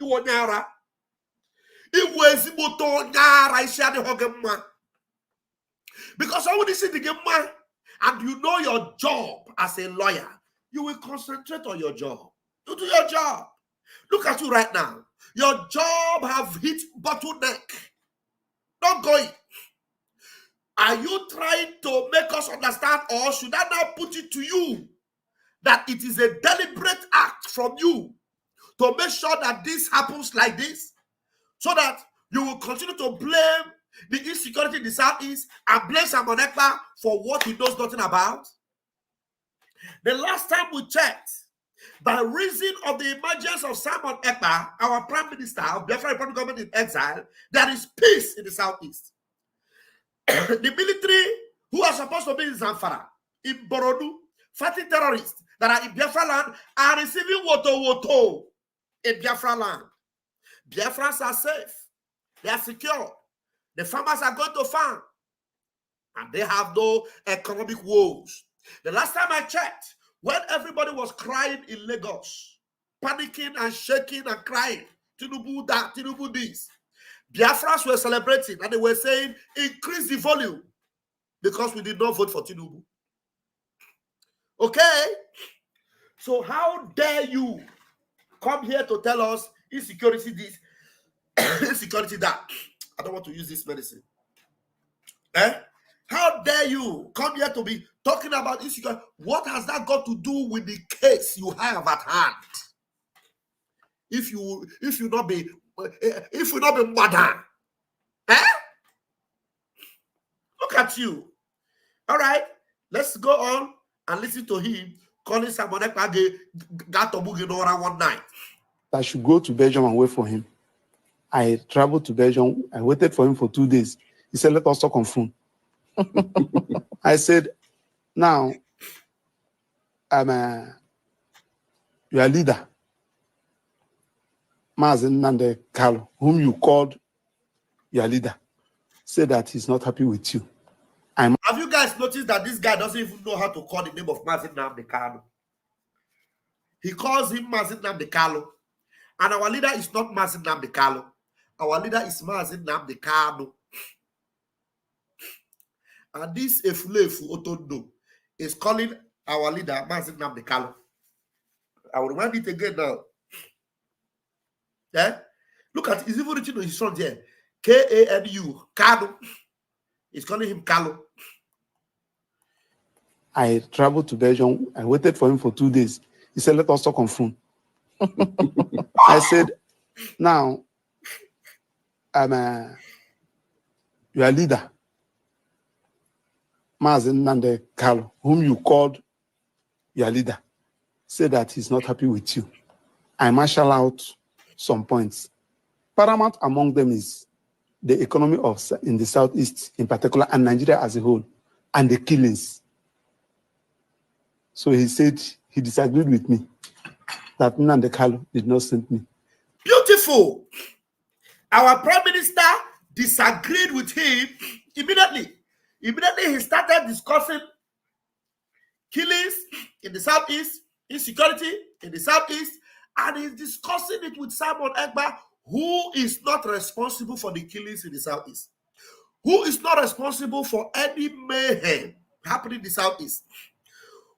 You are nyara. Because I want to see the game, and you know your job as a lawyer, you will concentrate on your job. You do your job. Look at you right now. Your job have hit bottleneck. Not going. Are you trying to make us understand, or should I now put it to you that it is a deliberate act from you to make sure that this happens like this, so that you will continue to blame the insecurity in the Southeast and blame Simon Ekpa for what he knows nothing about? The last time we checked, by reason of the emergence of Simon Ekpa, our Prime Minister of Biafra Republic government in exile, there is peace in the Southeast. The military who are supposed to be in Zamfara, in Borodu, fighting terrorists that are in Biafra land, are receiving woto in Biafra land. Biafrans are safe. They are secure. The farmers are going to farm. And they have no economic woes. The last time I checked, when everybody was crying in Lagos, panicking and shaking and crying, Tinubu that, Tinubu this, Biafrans were celebrating and they were saying, increase the volume, because we did not vote for Tinubu. Okay? So how dare you come here to tell us insecurity this, insecurity that? I don't want to use this medicine. How dare you come here to be talking about insecurity? What has that got to do with the case you have at hand? if you not be mother. Eh? Look at you. All right, let's go on and listen to him calling someone got to one night. I should go to Belgium and wait for him. I traveled to Belgium. I waited for him for 2 days. He said, let us talk on phone. I said, now, I'm your leader, Mazen Nande Carlo, whom you called your leader, said that he's not happy with you. Have you guys noticed that this guy doesn't even know how to call the name of Mazen Nnamdi Kanu? He calls him Mazen Nnamdi Kanu. And our leader is not Mazen Nnamdi Kanu. Our leader is Mazen Nnamdi Kanu. And this Efulefu Otondo is calling our leader Mazen Nnamdi Kanu. I will remind it again now. Yeah? Look at, he's even written on his front here. K-A-N-U, Kanu. He's calling him Kanu. I traveled to Belgium. I waited for him for 2 days. He said, let us talk on phone. I said, now, I'm your leader, Mazen Nnamdi Kanu, whom you called your leader, said that he's not happy with you. I marshal out some points. Paramount among them is the economy in the Southeast in particular, and Nigeria as a whole, and the killings. So he said he disagreed with me, that Nnamdi Kanu did not send me. Beautiful. Our Prime Minister disagreed with him immediately. Immediately he started discussing killings in the Southeast, insecurity in the Southeast, and he's discussing it with Simon Ekpa, who is not responsible for the killings in the Southeast, who is not responsible for any mayhem happening in the Southeast,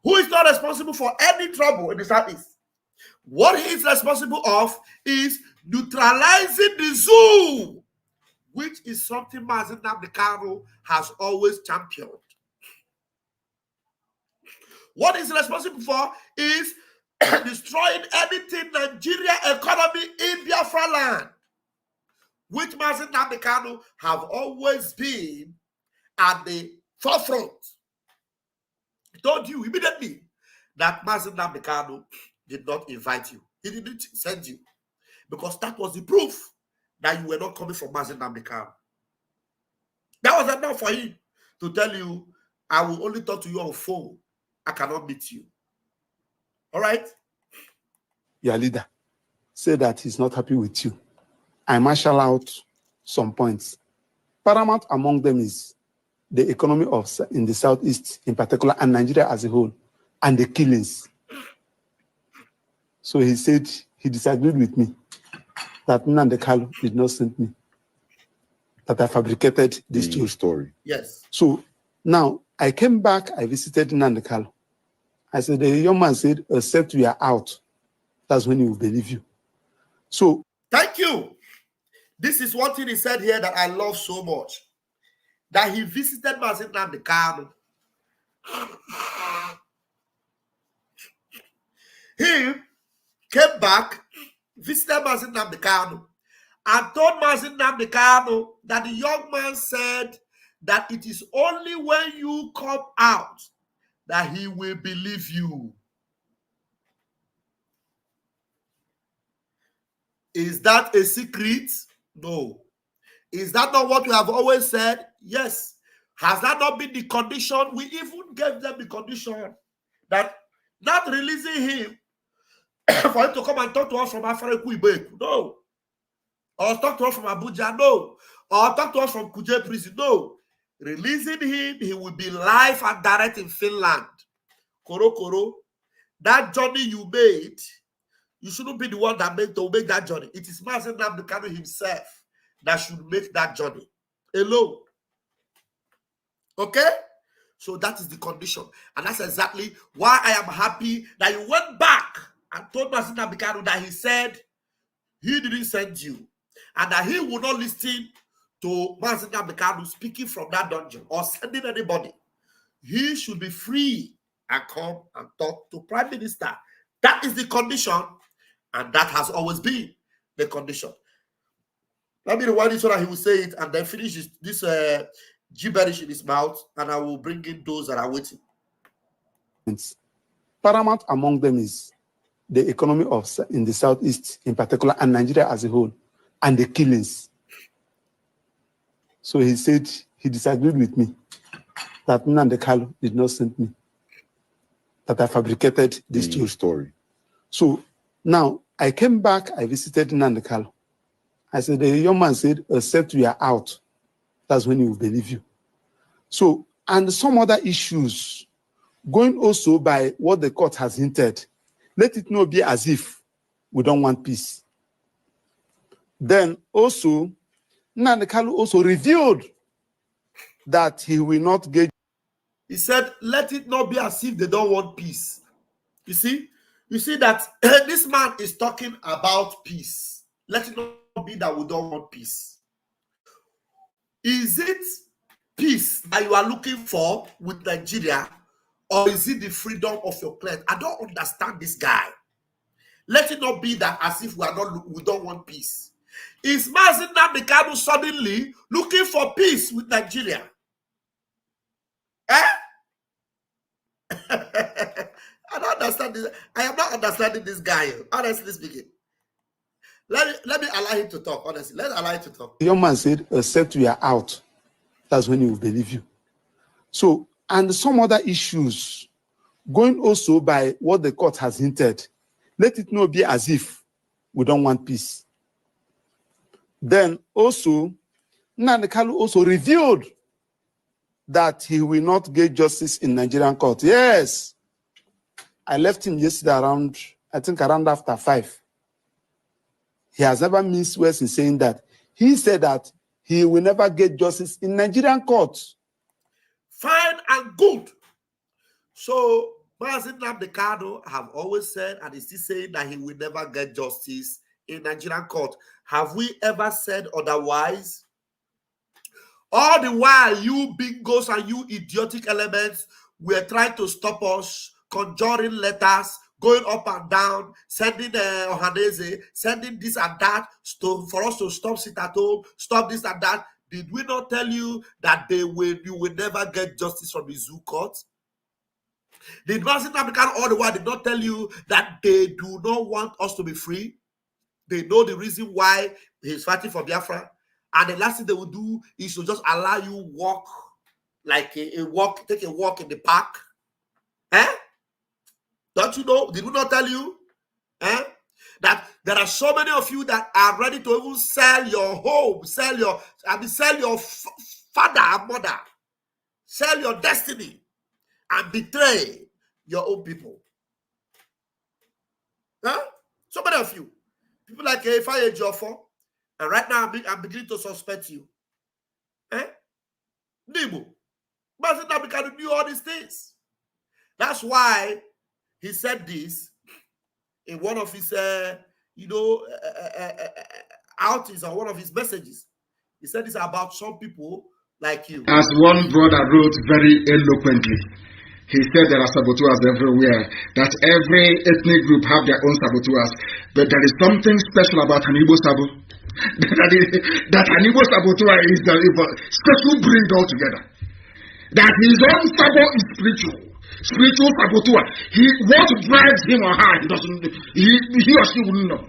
who is not responsible for any trouble in the Southeast. What he is responsible of is neutralizing the zoo, which is something Mazen Nnamdi Kanu has always championed. What he's responsible for is destroying anything Nigeria economy in Biafra land, which Mazen Nnamdi Kanu have always been at the forefront. He told you immediately that Mazen Nnamdi Kanu did not invite you. He didn't send you, because that was the proof that you were not coming from Mazen Nnamdi Kanu. That was enough for him to tell you, I will only talk to you on phone. I cannot meet you. All right? Your leader said that he's not happy with you. I marshal out some points. Paramount among them is the economy in the Southeast in particular, and Nigeria as a whole, and the killings. So he said he disagreed with me, that Nnamdi Kanu did not send me, that I fabricated this story. Yes. So now I came back, I visited Nnamdi Kanu. I said, the young man said, except we are out, that's when he will believe you. So thank you. This is one thing he said here that I love so much, that he visited Mazen Nnamdi Kanu. He came back, visited Mazen Nnamdi Kanu, and told Mazen Nnamdi Kanu that the young man said that it is only when you come out that he will believe you. Is that a secret? No. Is that not what we have always said? Yes. Has that not been the condition? We even gave them the condition that not releasing him for him to come and talk to us from Afare-Ibeku. No. Or talk to us from Abuja. No. Or talk to us from Kuje prison. No. Releasing him, he will be live and direct in Finland. Koro, that journey you made, you shouldn't be the one that made to make that journey. It is Mazen Nnamdi Kanu himself that should make that journey alone. Okay? So that is the condition. And that's exactly why I am happy that you went back and told Mazen Nnamdi Kanu that he said he didn't send you, and that he would not listen to Mazen Nnamdi Kanu speaking from that dungeon or sending anybody. He should be free and come and talk to Prime Minister. That is the condition. And that has always been the condition. Let me rewind it so that he will say it and then finish this gibberish in his mouth, and I will bring in those that are waiting. Paramount among them is the economy in the Southeast in particular, and Nigeria as a whole, and the killings. So he said he disagreed with me, that Nnamdi Kanu did not send me, that I fabricated this story. So now I came back, I visited Nnamdi Kanu. I said, the young man said, except we are out, that's when he will believe you. So, and some other issues, going also by what the court has hinted, let it not be as if we don't want peace. Then also, Nnamdi Kanu also revealed that he will not get. He said, let it not be as if they don't want peace. You see that this man is talking about peace. Let it not be that we don't want peace. Is it peace that you are looking for with Nigeria, or is it the freedom of your client? I don't understand this guy. Let it not be that as if we don't want peace. Is Mazi Nnamdi Kanu suddenly looking for peace with Nigeria? I don't understand this. I am not understanding this guy, honestly speaking. Let me allow him to talk, honestly. Let's allow him to talk. The young man said, except we are out, that's when he will believe you. So, and some other issues, going also by what the court has hinted, let it not be as if we don't want peace. Then also, Nnamdi Kanu also revealed that he will not get justice in Nigerian court. Yes. I left him yesterday around after 5. He has never missed words in saying that. He said that he will never get justice in Nigerian courts. Fine and good. So, Mazi Nnamdi Kanu have always said, and is still saying, that he will never get justice in Nigerian court. Have we ever said otherwise? All the while, you bingos and you idiotic elements were trying to stop us, conjuring letters, going up and down, sending Ohaneze, sending this and that for us to stop sit at home, stop this and that. Did we not tell you that you will never get justice from the zoo court? Did Mazi Nnamdi Kanu all the while did not tell you that they do not want us to be free? They know the reason why he's fighting for Biafra. And the last thing they will do is to just allow you walk, like take a walk in the park. Don't you know? Did we not tell you that there are so many of you that are ready to even sell your home, sell your father and mother, sell your destiny, and betray your own people? So many of you, people like Ekpa Joffo, and right now I'm beginning to suspect you. Nibo, Mazi Nnamdi Kanu knew all these things. That's why he said this in one of his, outings or one of his messages. He said this about some people like you. As one brother wrote very eloquently, he said there are saboteurs everywhere, that every ethnic group have their own saboteurs, but there is something special about an Igbo Sabo. that an Igbo saboteur is the special breed altogether. That his own Sabo is spiritual saboteur. What drives him or her, he or she wouldn't know.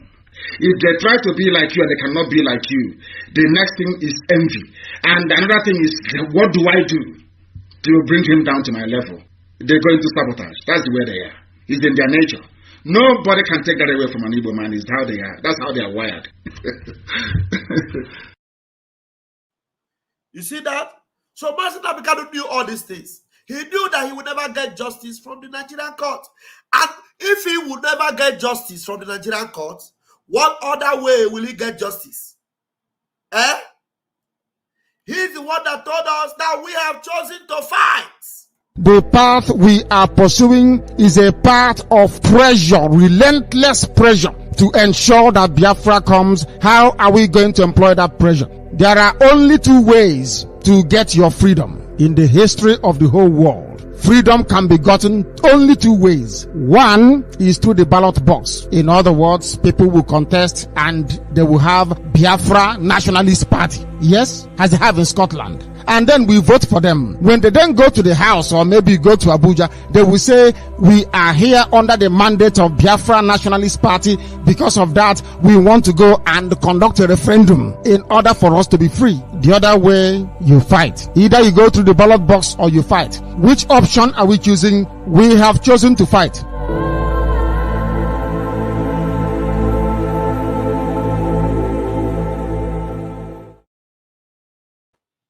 If they try to be like you and they cannot be like you, the next thing is envy. And another thing is, what do I do to bring him down to my level? They're going to sabotage. That's the way they are. It's in their nature. Nobody can take that away from an Igbo man. It's how they are. That's how they are wired. You see that? So Mazi Nnamdi Kanu knew all these things. He knew that he would never get justice from the Nigerian court. And if he would never get justice from the Nigerian court, what other way will he get justice? He's the one that told us that we have chosen to fight. The path we are pursuing is a path of pressure, relentless pressure to ensure that Biafra comes. How are we going to employ that pressure? There are only two ways to get your freedom in the history of the whole world. freedom can be gotten only two ways. One is through the ballot box. In other words, people will contest and they will have Biafra Nationalist Party. Yes, as they have in Scotland. And then we vote for them. When they then go to the house or maybe go to Abuja, they will say, we are here under the mandate of Biafra Nationalist Party. Because of that, we want to go and conduct a referendum in order for us to be free. The other way, you fight. Either you go through the ballot box or you fight. Which option are we choosing? We have chosen to fight.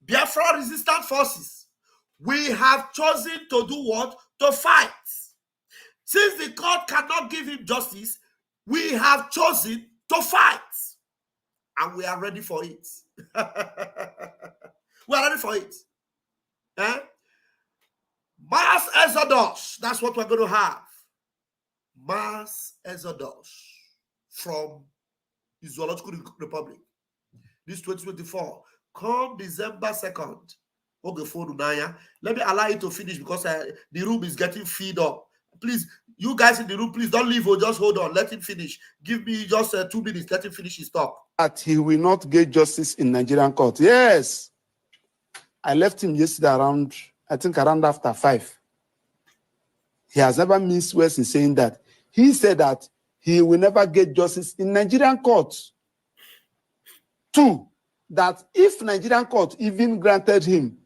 Biafra resistant forces, we have chosen to do what? To fight. Since the court cannot give him justice, we have chosen to fight. And we are ready for it. We are ready for it. Eh? Mass exodus. That's what we're going to have. Mass exodus from the Zoological Republic. This 2024. Come December 2nd. Okay, phone Naya. Let me allow you to finish because the room is getting filled up. Please, you guys in the room, please don't leave or just hold on. Let him finish. Give me just 2 minutes. Let him finish his talk. That he will not get justice in Nigerian court. Yes. I left him yesterday around, I think around after 5. He has never missed words in saying that. He said that he will never get justice in Nigerian courts. 2, that if Nigerian court even granted him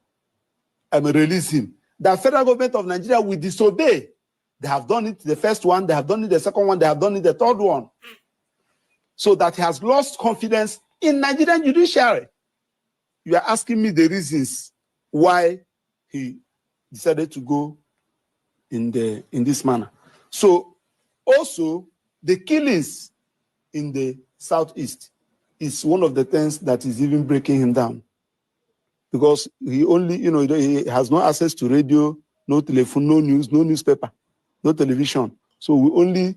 and release him, the federal government of Nigeria will disobey. They have done it the first one, they have done it the second one, they have done it the third one. So that he has lost confidence in Nigerian judiciary. You are asking me the reasons why he decided to go in this manner. So also the killings in the southeast is one of the things that is even breaking him down, because he only, he has no access to radio, no telephone, no news, no newspaper, no television. So we only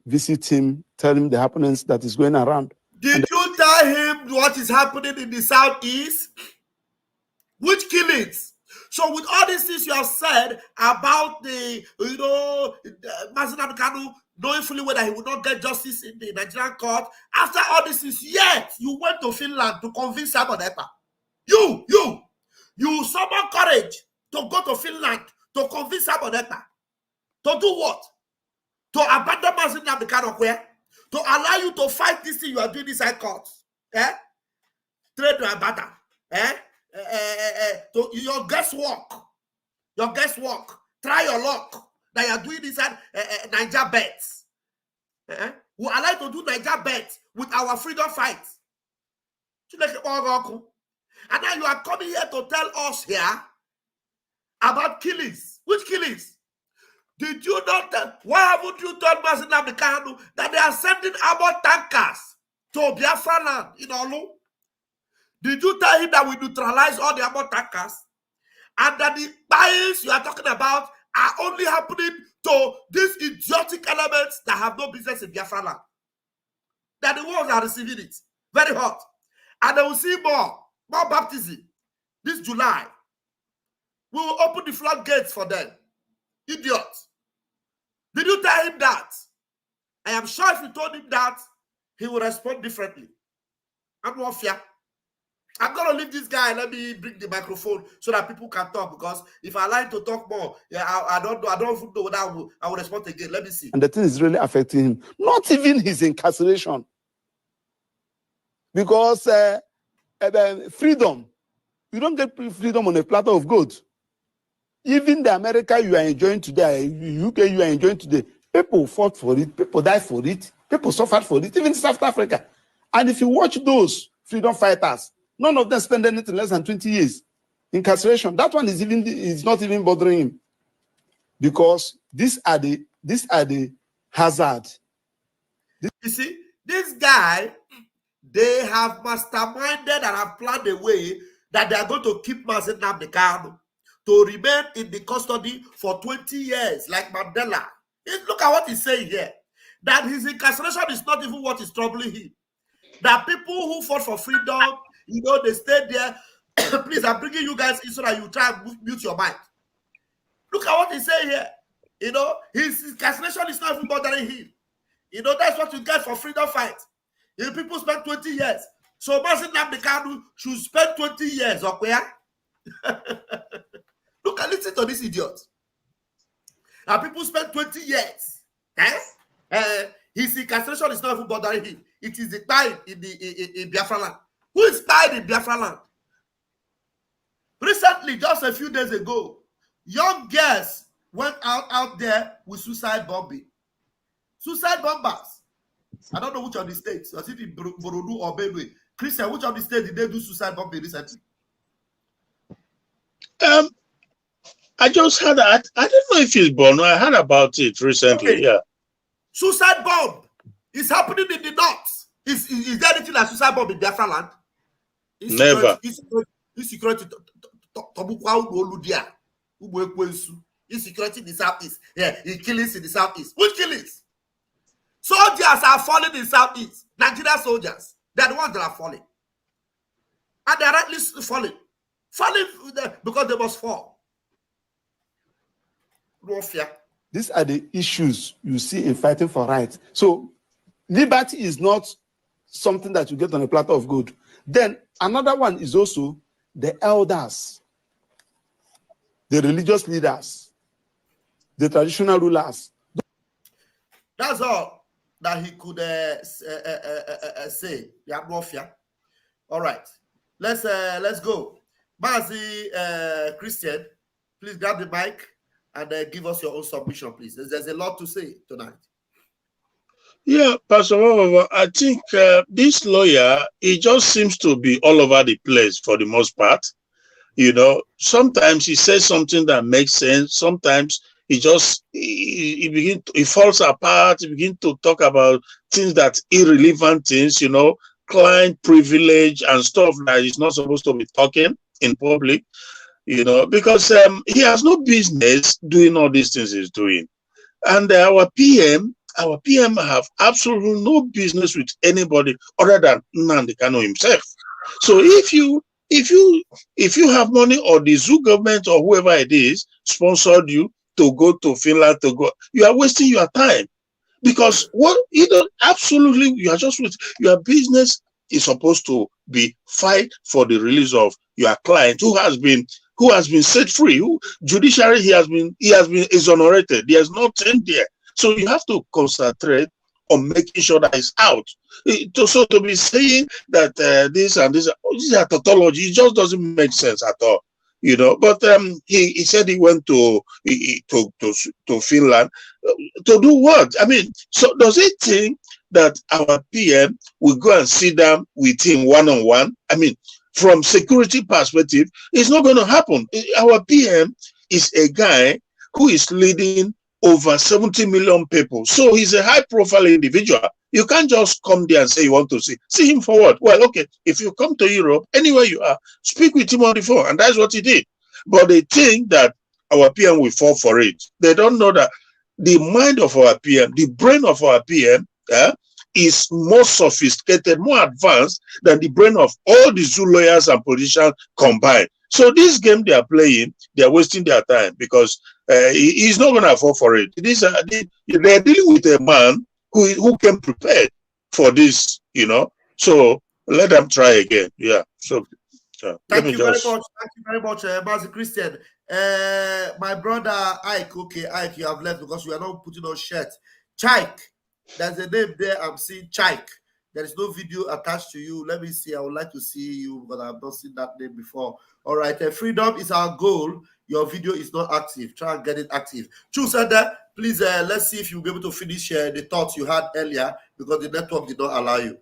visit him, tell him the happenings that is going around. Did you tell him what is happening in the southeast? Which killings? So with all these things you have said about the, Mazen Kanu knowing fully well that he would not get justice in the Nigerian court, after all this is yet you went to Finland to convince Ekpa. You summoned courage to go to Finland to convince Ekpa. To do what? To abandon Mazen Kanu where? To allow you to fight this thing you are doing inside court. Eh? Trade to abandon. Eh? To your guesswork. Try your luck that you are doing inside Niger bets. We allow you to do Niger bets with our freedom fight. And now you are coming here to tell us here about killings. Which killings? Did you not tell? Why haven't you told Mazen Kanu that they are sending about tankers to Biafra land in Olu? Did you tell him that we neutralize all the about tankers? And that the buyings you are talking about are only happening to these idiotic elements that have no business in Biafra land? That the ones are receiving it. Very hot. And they will see more baptism this July. We will open the floodgates for them. Idiot. Did you tell him that? I am sure if you told him that, he will respond differently. I'm not fear. I'm going to leave this guy. Let me bring the microphone so that people can talk, because if I like to talk more, I don't know whether I will respond again. Let me see. And the thing is really affecting him. Not even his incarceration. Because freedom, you don't get freedom on a platter of gold. Even the America you are enjoying today, UK you are enjoying today, people fought for it, people died for it, people suffered for it, even South Africa. And if you watch those freedom fighters, none of them spend anything less than 20 years incarceration. That one is not even bothering him, because these are the hazard. You see, this guy, they have masterminded and have planned a way that they are going to keep Mazen Kanu to remain in the custody for 20 years, like Mandela. Look at what he's saying here. That his incarceration is not even what is troubling him. That people who fought for freedom, they stayed there. Please, I'm bringing you guys in so that you try and mute your mic. Look at what he's saying here. You know, his incarceration is not even bothering him. You know, that's what you get for freedom fight. You know, people spend 20 years. So Mazi Nnamdi Kanu should spend 20 years, okay? Look and listen to this idiot. And people spend 20 years. His incarceration is not even bothering him. It is the time in Biafra land. Who is tied in Biafra land? Recently, just a few days ago, young girls went out there with suicide bombing. Suicide bombers. I don't know which of the states. Was it in Borodu or Benue? Christian, which of the states did they do suicide bombing recently? I just heard that. I don't know if it's Borno. I heard about it recently. Okay. Yeah. Suicide bomb is happening in the north. Is there anything like suicide bomb in Biafra land? Never. Insecurity. Insecurity in the southeast. Yeah, killings in the southeast. Which killings? Soldiers are falling in the southeast. Nigerian soldiers. They're the ones that are falling. And they're rightly falling. Falling because they must fall. No fear. These are the issues you see in fighting for rights. So liberty is not something that you get on a platter of gold. Then another one is also the elders, the religious leaders, the traditional rulers. That's all that he could say. Yeah, no fear. All right, let's go. Mazi Christian, please grab the mic and give us your own submission, please. There's a lot to say tonight. Yeah, Pastor Baba, I think this lawyer, he just seems to be all over the place for the most part. You know, sometimes he says something that makes sense. Sometimes he falls apart. He begins to talk about things that irrelevant things, you know, client privilege and stuff that he's not supposed to be talking in public, you know, because he has no business doing all these things he's doing. And our PM have absolutely no business with anybody other than Nnamdi Kanu himself. So if you have money, or the zoo government or whoever it is sponsored you to go to Finland you are wasting your time, because your business is supposed to be fight for the release of your client who has been set free. Judiciary, he has been exonerated. There's nothing there. So you have to concentrate on making sure that it's out. So to be saying that this and this is a tautology, it just doesn't make sense at all, you know. But he said he went to Finland to do what? I mean, so does he think that our PM will go and sit down with him one-on-one? I mean, from security perspective, it's not going to happen. Our PM is a guy who is leading over 70 million people. So he's a high-profile individual. You can't just come there and say you want to see him for what? Well, okay, if you come to Europe, anywhere you are, speak with him on the phone, and that's what he did. But they think that our PM will fall for it. They don't know that the mind of our PM, the brain of our PM, is more sophisticated, more advanced than the brain of all the zoo lawyers and politicians combined. So this game they are playing, they are wasting their time, because he's not going to fall for it. They're dealing with a man who came prepared for this, you know. So let them try again. Yeah. So thank you very much. Thank you very much, Mazi Christian. My brother Ike. Okay, Ike, you have left because you are not putting on shirt. Chike. There's a name there. I'm seeing Chike. There is no video attached to you. Let me see. I would like to see you because I've not seen that name before. All right. Freedom is our goal. Your video is not active. Try and get it active. Choose that. Please, let's see if you'll be able to finish the thoughts you had earlier, because the network did not allow you.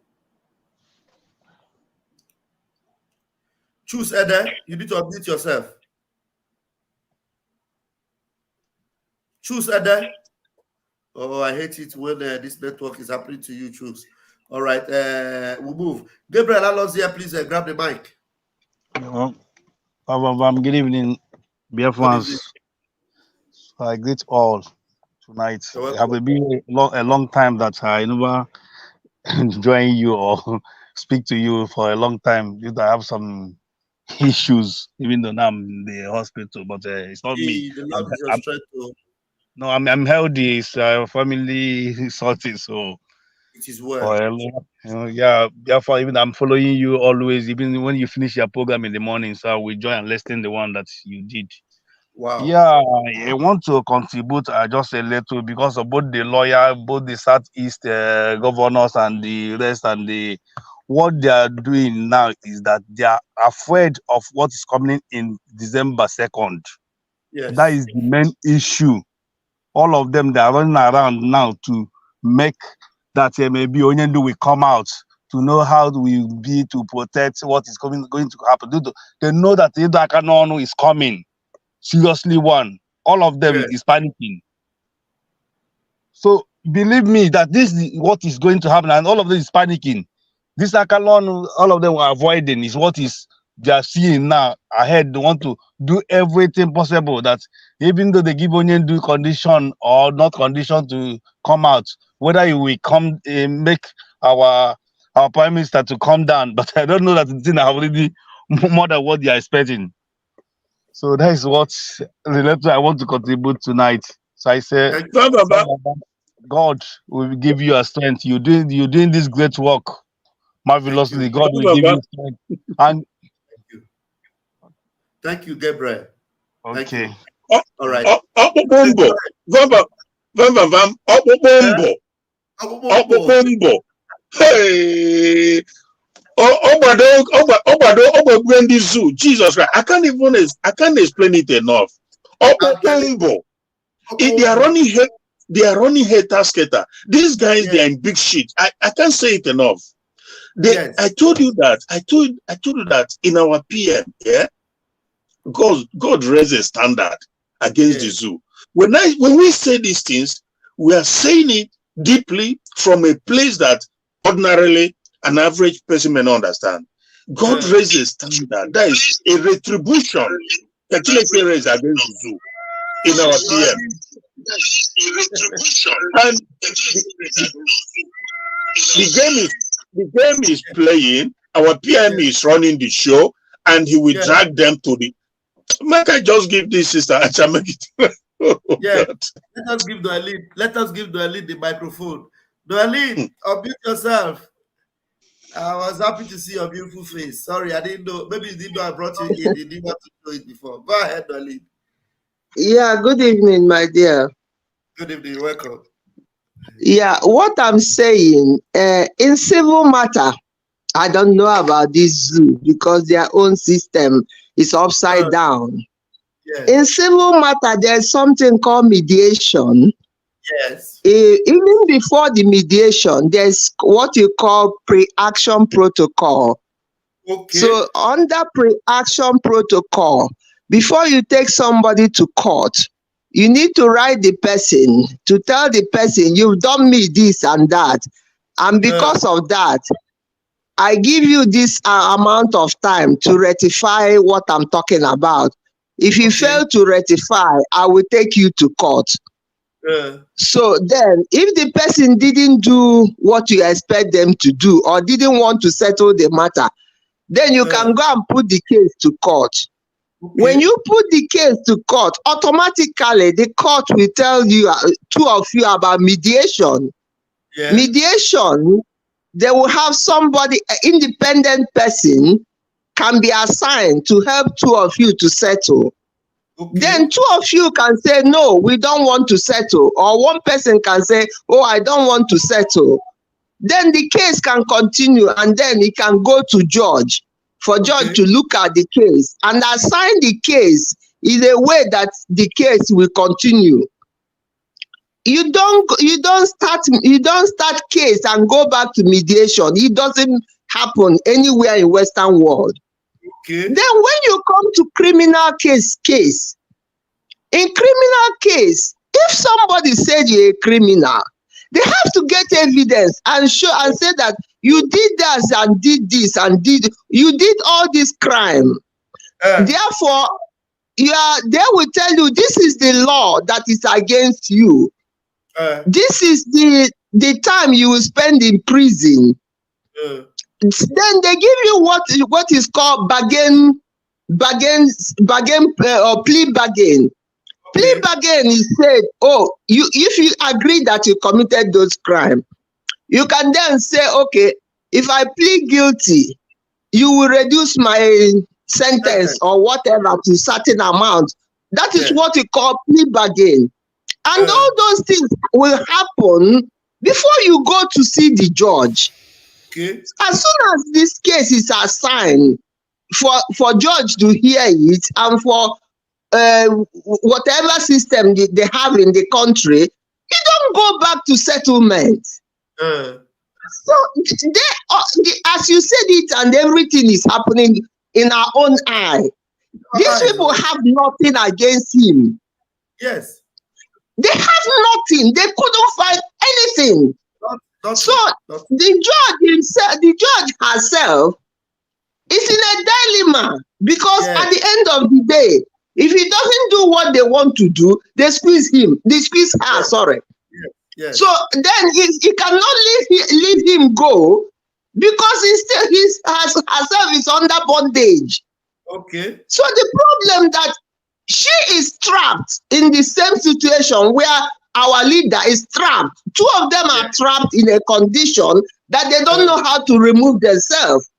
Choose Ede. You need to unmute yourself. Choose Ede. Oh, I hate it when this network is happening to you. Choose. All right. We'll move. Gabriel Alonzia, please grab the mic. Good evening, dear friends. I greet all tonight. It has been a long time that I never join you or speak to you for a long time. I have some issues, even though now I'm in the hospital, but it's not me. The Lord is your strength. No, I'm healthy. It's family sorted, so it is well. Yeah, therefore, even I'm following you always, even when you finish your program in the morning, so I will join and listen the one that you did. Wow. Yeah, I want to contribute just a little because of both the lawyer, both the Southeast governors and the rest, and what they are doing now is that they are afraid of what is coming in December 2nd. Yes. That is the main issue. All of them, they are running around now to make that maybe Onyendu will come out to know how we will be to protect what is going to happen. They know that the Akanono is coming. Seriously, one. All of them is panicking. So believe me that this is what is going to happen, and all of them is panicking. This Akalon, all of them are avoiding is what is they are seeing now ahead. They want to do everything possible that even though they give Onyendu condition or not condition to come out, whether he will come make our prime minister to come down, but I don't know that the thing are already more than what they are expecting. So that is what related I want to contribute tonight. So I say, God will give you a strength. You're doing this great work marvelously. God will give you strength. And thank you, Gabriel. Okay. All right. Hey. Zoo. Jesus Christ. I can't explain it enough. They are running hater skater. These guys, they are in big shit. I can't say it enough. I told you that. I told you that in our PM, God raised a standard against the zoo. When we say these things, we are saying it deeply from a place that ordinarily an average person may not understand. God raises a standard. That is a retribution that against the zoo in our PM. And the game is playing. Our PM is running the show, and he will drag them to the. Make I just give this sister a chance. Let us give Dualid the microphone. Dualid, unmute yourself. I was happy to see your beautiful face. Sorry, I didn't know. Maybe you didn't know I brought you in. You didn't want to know it before. Go ahead, Dualid. Yeah, good evening, my dear. Good evening, welcome. Yeah, what I'm saying, in civil matter, I don't know about this zoo because their own system is upside down. Yes. In civil matter, there's something called mediation. Yes. Even before the mediation, there's what you call pre-action protocol. Okay. So under pre-action protocol, before you take somebody to court, you need to write the person to tell the person you've done me this and that. And because of that, I give you this amount of time to rectify what I'm talking about. If you fail to rectify, I will take you to court. So then, if the person didn't do what you expect them to do or didn't want to settle the matter, then you can go and put the case to court. When you put the case to court, automatically the court will tell you, two of you, about mediation. Mediation, they will have somebody, an independent person, can be assigned to help two of you to settle. Then two of you can say, no, we don't want to settle. Or one person can say, oh, I don't want to settle. Then the case can continue, and then it can go to judge for judge to look at the case and assign the case in a way that the case will continue. You don't start case and go back to mediation. It doesn't happen anywhere in Western world. Then when you come to criminal case, in criminal case, if somebody said you're a criminal, they have to get evidence and show and say that you did that and did this and you did all this crime. Therefore, they will tell you this is the law that is against you. This is the time you will spend in prison. Then they give you what is called bargain or plea bargain. Plea bargain is said, oh, if you agree that you committed those crimes, you can then say, okay, if I plead guilty, you will reduce my sentence or whatever to certain amount. That is what we call plea bargain. And all those things will happen before you go to see the judge. Okay. As soon as this case is assigned for judge to hear it and for whatever system they have in the country, you don't go back to settlement. So as you said it, and everything is happening in our own eye. These people have nothing against him. Yes. They have nothing. They couldn't find anything. So the judge himself, the judge herself, is in a dilemma because at the end of the day, if he doesn't do what they want to do, they squeeze him. They squeeze her. Sorry. So then he cannot leave him go because herself is under bondage. Okay. So the problem that she is trapped in the same situation where our leader is trapped. Two of them are trapped in a condition that they don't know how to remove themselves.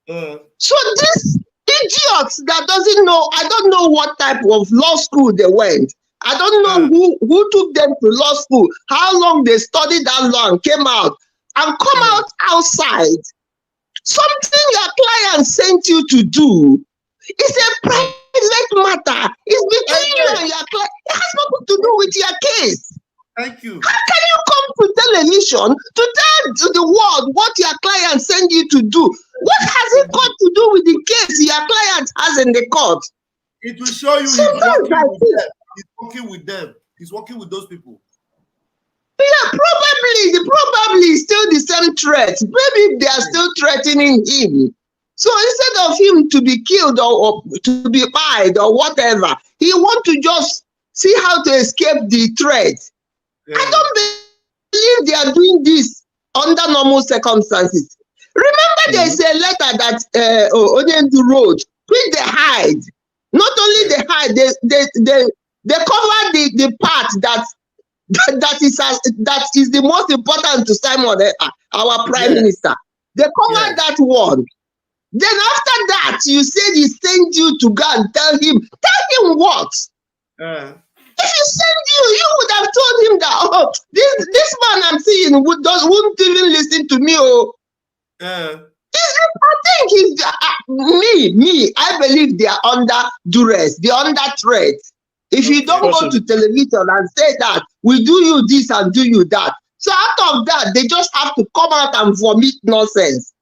So these idiots that doesn't know, I don't know what type of law school they went. I don't know who took them to law school, how long they studied that law and came out and come out outside. Something your client sent you to do is a private matter. It's between you and your client. It has nothing to do with your case. Thank you. How can you come to television to tell the world what your client sent you to do? What has it got to do with the case your client has in the court? It will show you he's working with them. He's working with those people. Yeah, probably is still the same threat. Maybe they are still threatening him. So instead of him to be killed or to be fired or whatever, he want to just see how to escape the threat. I don't believe they are doing this under normal circumstances. Remember, there is a letter that Onyendu wrote, which they hide. Not only they hide, they cover the part that is the most important to Simon, our Prime Minister. They cover that one. Then after that, you said he sent you to go and tell him what? If he sent you, you would have told him that, oh, this man I'm seeing wouldn't even listen to me. Oh. I think he's I believe they are under duress, they are under threat. If you don't go to television and say that we do you this and do you that, so out of that they just have to come out and vomit nonsense.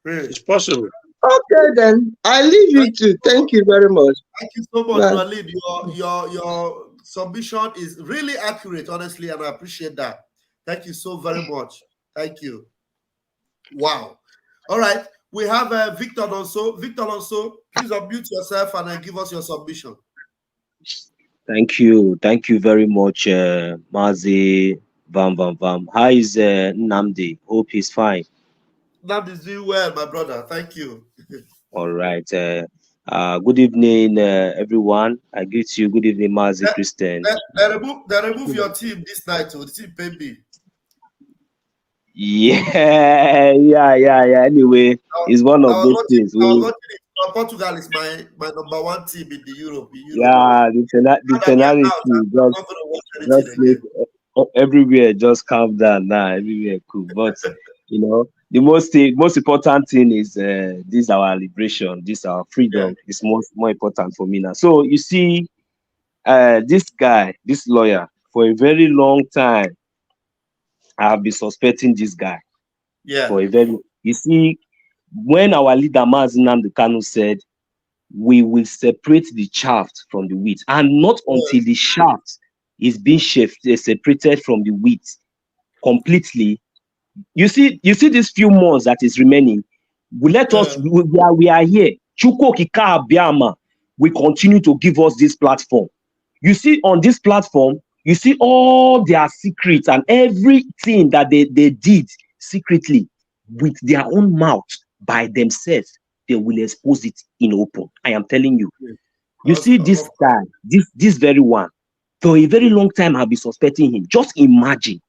It's possible. Okay, then I leave you to. Thank you very much. Thank you so much, Walid. Your submission is really accurate, honestly, and I appreciate that. Thank you so very much. Thank you. Wow. All right. We have Victor Alonso. Victor Alonso, please unmute yourself and give us your submission. Thank you. Thank you very much, Mazi Vam. How is Nnamdi? Hope he's fine. Nnamdi is doing well, my brother. Thank you. All right. Good evening, everyone. I greet you. Good evening, Mazi Christian. They remove your team this night, so the team pay me. Yeah. Anyway, it's one of those things. Portugal is my number one team in the Europe. Yeah, the penalty just make everywhere just calm down now. Everywhere cool, but you know the most important thing is this our liberation, this our freedom is more important for me now. So you see, this guy, this lawyer, for a very long time, I have been suspecting this guy. Yeah. You see, when our leader Mazi Nnamdi Kanu said, we will separate the chaff from the wheat, and not until the chaff is being separated from the wheat completely. You see these few months that is remaining. We are here. Chukwu Okike Abiama will continue to give us this platform. You see, on this platform, you see all their secrets and everything that they did secretly with their own mouth by themselves. they will expose it in open. I am telling you. You see this guy, this very one, for a very long time have been suspecting him. Just imagine.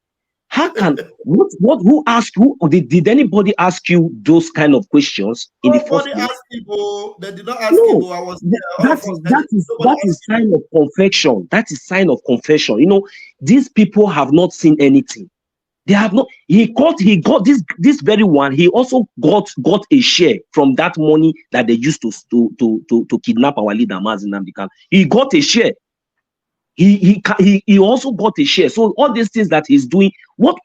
How can who asked who did anybody ask you those kind of questions in the first place? They did not ask you. I was that is sign of confession. That is sign of confession. You know, these people have not seen anything. They have not. He got this very one. He also got a share from that money that they used to kidnap our leader Mazi Nnamdi Kanu. He got a share. He also got a share. So all these things that he's doing, what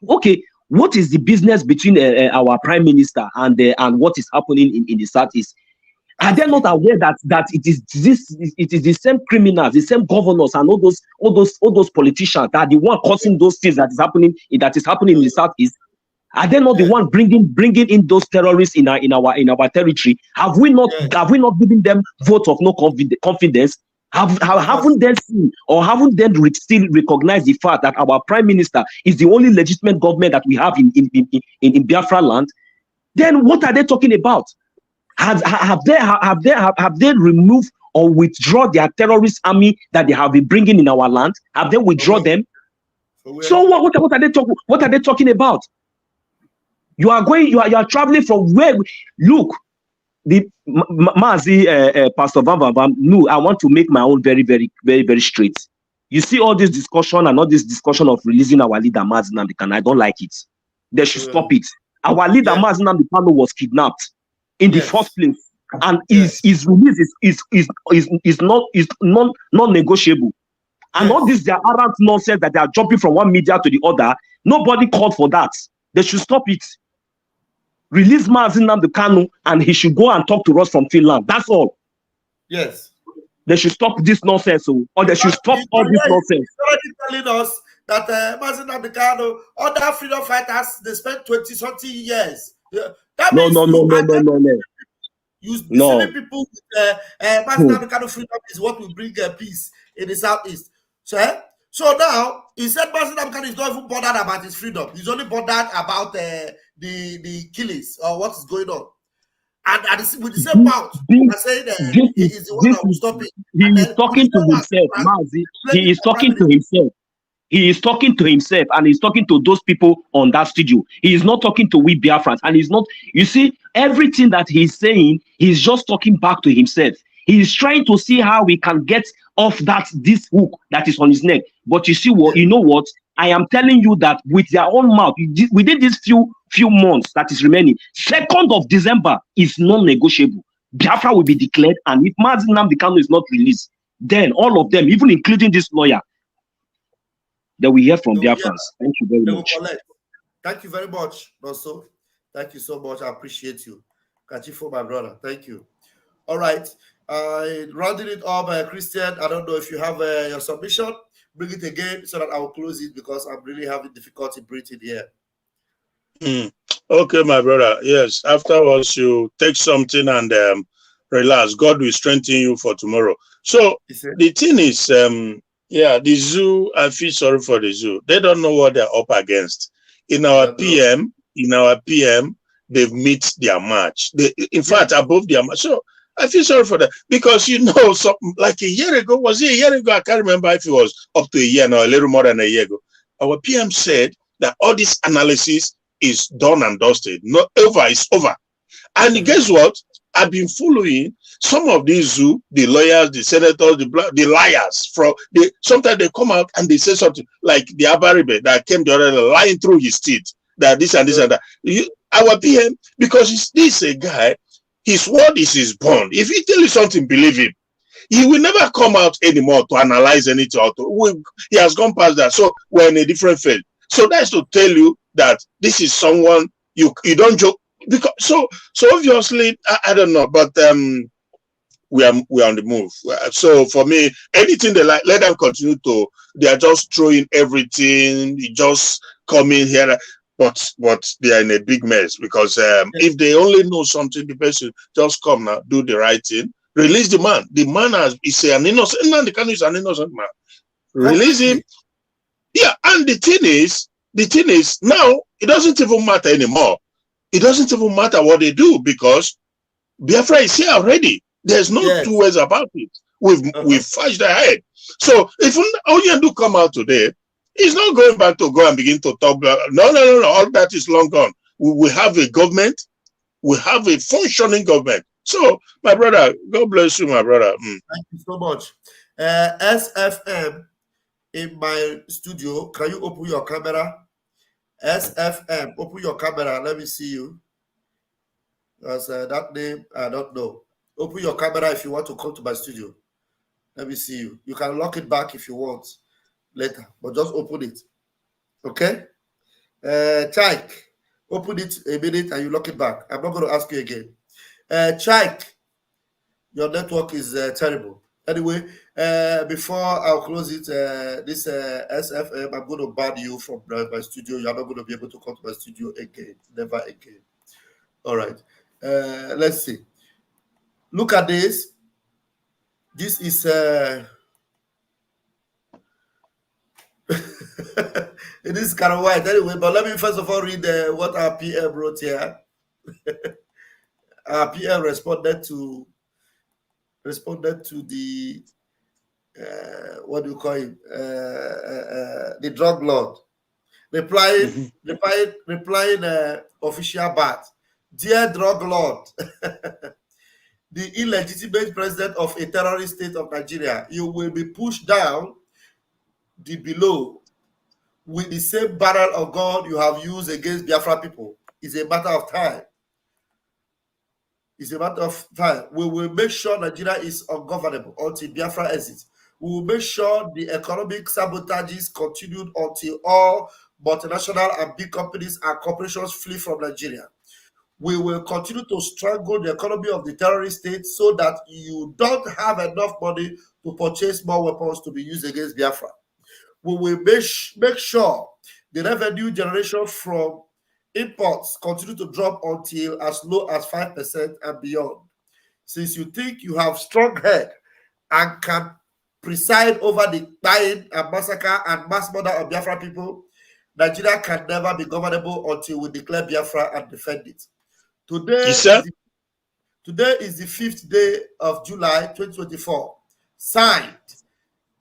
is the business between our prime minister and what is happening in the southeast? Are they not aware that it is the same criminals, the same governors, and all those politicians that are the one causing those things that is happening in the southeast? Are they not the one bringing in those terrorists in our territory? Have we not given them vote of no confidence? Haven't they seen or haven't they still recognized the fact that our prime minister is the only legitimate government that we have in Biafra land? Then what are they talking about? Have they removed or withdraw their terrorist army that they have been bringing in our land? Have they withdrawn them? So what are they talking about? You are traveling from where? Look, the Mazi Pastor Van. No, I want to make my own very, very, very, very straight. You see all this discussion and all this discussion of releasing our leader Mazi Nnamdi Kanu. I don't like it. They should stop it. Our leader Mazi Nnamdi Kanu was kidnapped in the first place, and his release is non-negotiable. And all this their arrant nonsense that they are jumping from one media to the other. Nobody called for that. They should stop it. Release Mazi Nnamdi Kanu and he should go and talk to us from Finland. That's all. Yes. They should stop this nonsense, or they should stop all this nonsense. He's already telling us that Mazi Nnamdi Kanu, other freedom fighters, they spent 20-something years. That No. You silly people with Mazi Nnamdi Kanu freedom is what will bring peace in the southeast. So now he said Mazi Nnamdi Kanu is not even bothered about his freedom. He's only bothered about the killings or what is going on. And with the same mouth, I say that he is the one that will stop it. He is talking to himself, Mazi. He is talking to himself. He is talking to himself, and he's talking to those people on that studio. He is not talking to we Biafrans, and he's not. You see, everything that he's saying, he's just talking back to himself. He is trying to see how we can get off this hook that is on his neck. But you see what? You know what? I am telling you that with their own mouth, within these few months that is remaining, 2nd of December is non-negotiable. Biafra will be declared, and if Mazi Nnamdi Kanu is not released, then all of them, even including this lawyer, that we hear from Biafrans. Thank you very much. Thank you very much, Noso. Thank you so much. I appreciate you. Kachifo, my brother. Thank you. All right. Rounding it up, Christian, I don't know if you have your submission. Bring it again so that I will close it because I'm really having difficulty breathing here. Okay, my brother. Yes, afterwards you take something and relax. God will strengthen you for tomorrow. So the thing is, the zoo, I feel sorry for the zoo. They don't know what they're up against. In our PM, they've met their match. In fact, above their match. So I feel sorry for that because like a year ago, was it a year ago? I can't remember if it was up to a year now, a little more than a year ago. Our PM said that all this analysis is done and dusted. Not over, it's over. And guess what? I've been following some of these the lawyers, the senators, the liars. Sometimes they come out and they say something like the Abaribe that came the other day lying through his teeth that this and this and that. Our PM, because this a guy. His word is his bond. If he tell you something, believe him. He will never come out anymore to analyze anything. He has gone past that. So we're in a different field. So that's to tell you that this is someone you don't joke. Because so obviously I don't know, but we're on the move. So for me, anything they like, let them continue to. They are just throwing everything. Just coming here. But they are in a big mess because if they only know something, the person just come now, do the right thing, release the man. The man is an innocent. Nnamdi Kanu is an innocent man. Release him. Yeah, and the thing is now it doesn't even matter anymore. It doesn't even matter what they do because Biafra is here already. There's no two ways about it. We've fudged ahead. So if Onyendu come out today, he's not going back to go and begin to talk. No. All that is long gone. We have a government. We have a functioning government. So, my brother, God bless you, my brother. Thank you so much. SFM in my studio. Can you open your camera? SFM, open your camera. Let me see you. Because that name, I don't know. Open your camera if you want to come to my studio. Let me see you. You can lock it back if you want later, but just open it. Okay? Chaik, open it a minute and you lock it back. I'm not going to ask you again. Chaik, your network is terrible. Anyway, before I'll close it, this SFM, I'm going to ban you from my studio. You're not going to be able to come to my studio again. Never again. All right. Let's see. Look at this. This is it is kind of white anyway, but let me first of all read what our PM wrote here. Our PM responded to the what do you call him? The drug lord. Replying official bat. Dear drug lord, the illegitimate president of a terrorist state of Nigeria, you will be pushed down the below with the same barrel of gun you have used against Biafra people. It's a matter of time. It's a matter of time. We will make sure Nigeria is ungovernable until Biafra exits. We will make sure the economic sabotages continued until all multinational and big companies and corporations flee from Nigeria. We will continue to strangle the economy of the terrorist state so that you don't have enough money to purchase more weapons to be used against Biafra. We will make sure the revenue generation from imports continue to drop until as low as 5% and beyond. Since you think you have strong head and can preside over the dying and massacre and mass murder of Biafra people, Nigeria can never be governable until we declare Biafra and defend it. Today is the 5th day of July 2024. Signed,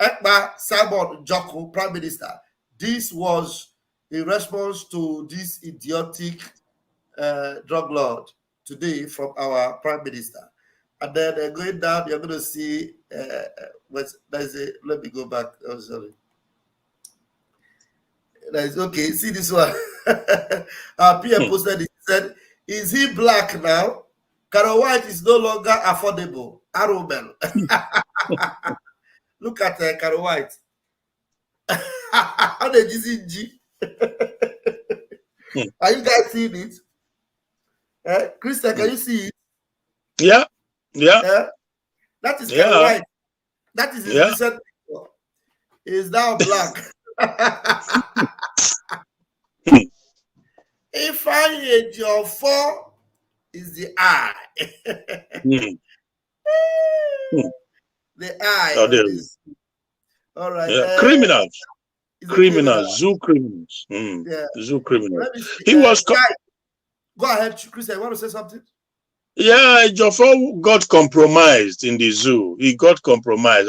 Ekpa Simon Njoko, Prime Minister. This was in response to this idiotic drug lord today from our Prime Minister. And then going down, you're going to see, let me go back. Oh, sorry. Okay, see this one. Our PM posted it, said, is he black now? Carol White is no longer affordable. Aromel. Look at Carol White. How did you see G? Are you guys seeing it? Christian, can you see it? Yeah. That is Carol White. That is his recent picture. He is now black. If I hate your 4 is the eye. The eye. All right. Yeah. Criminals. Zoo criminals. Zoo criminals. He was. Go ahead, Chris. I want to say something. Yeah, Jofo got compromised in the zoo. He got compromised.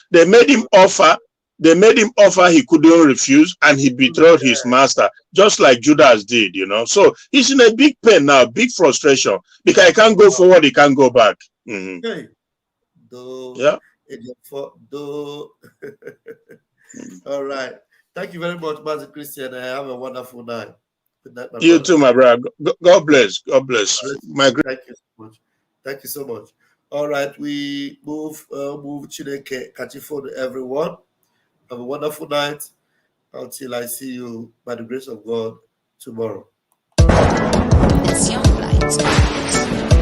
They made him offer. He couldn't refuse, and he betrayed his master, just like Judas did, So he's in a big pain now, big frustration, because he can't go forward, he can't go back. Okay. All right. Thank you very much, Master Christian. Have a wonderful night. Good night, my brother. Too, my brother. God bless. God bless. Thank you so much. Thank you so much. All right, we move Chineke Kachifo to everyone. Have a wonderful night until I see you by the grace of God tomorrow. It's your flight.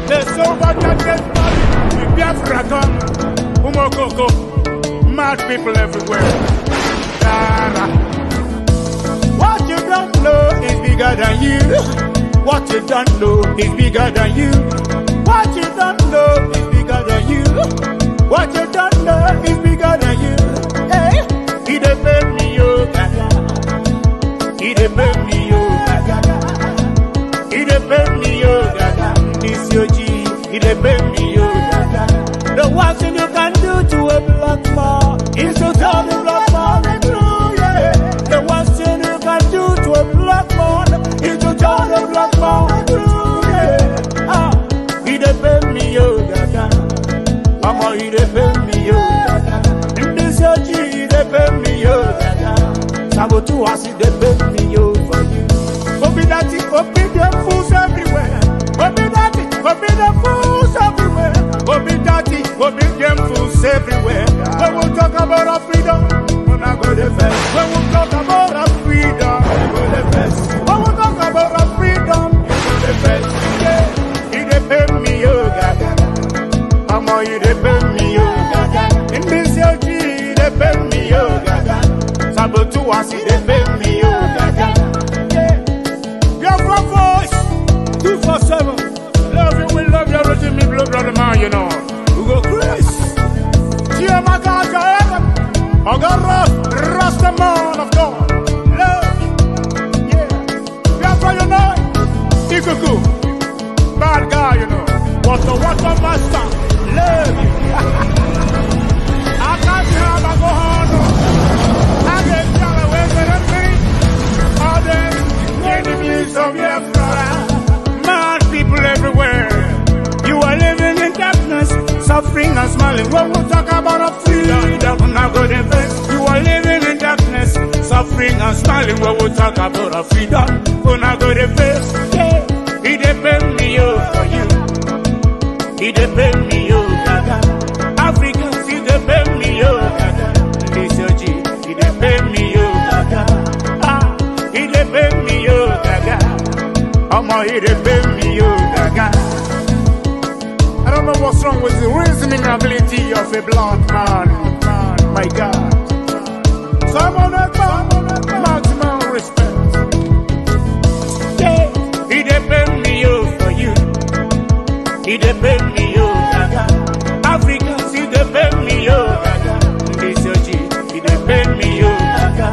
There's so much mad people everywhere. What you don't know is bigger than you. What you don't know is bigger than you. What you don't know is bigger than you. What you don't know is bigger than you. Hey. He dey make me yo gaga. He dey make me yo gaga. He dey make me yo gaga. He It dey pain me, yo, gaga. The worst thing you can do to a black man is to tell the black man the truth, yeah. The worst thing you can do to a black man is to tell the black man the truth, yeah. Ah, it dey pain me, yo, gaga. Mama, it dey pain me, yo, gaga. In this age, it dey pain me, yo, gaga. Sabotu as it dey pain me, yo, for you. Obi the fools everywhere. Obi the fools everywhere. Obi them fools everywhere. When we talk about our freedom, we're not going to face. When we talk about our freedom, we're going to face. When we talk about our freedom, we're going to face. Yeah, it depends me, yo, gaga. Mama, it depends me, yo, gaga. In this year, it depends me, yo, gaga. Sabotu as it depends me, yo, gaga. Your voice, 247. Love you, we love you, Roger, me, blood, brother, man, you know. We go Chris. Cheer my God, I got Rasta man of God. Love you. Yeah. That's why you know. Ikuku. Bad guy, you know. What the master. Love you. I can't have a go on. I get y'all away with a thing. All them enemies of your brother. Mad people everywhere. You are living in darkness, suffering and smiling. When we talk about a freedom, we're not going to face. You are living in darkness, suffering and smiling. When we talk about a freedom, we're not going to face. Yeah, it depends me, yo, for you. It depends me, yo, gaga. Africans, it depends me, yo, gaga. This your G, it depends me, yo, gaga. Ah, it depends me, yo, gaga. It depends me, yo, gaga. I don't know what's wrong with the reasoning ability of a blonde man. My God. So I'm on a maximum respect. Yeah, it depends me, yo, for you. It depends me, yo, gaga. Africans, it depends me, yo, gaga. This your G, it depends me, yo, gaga.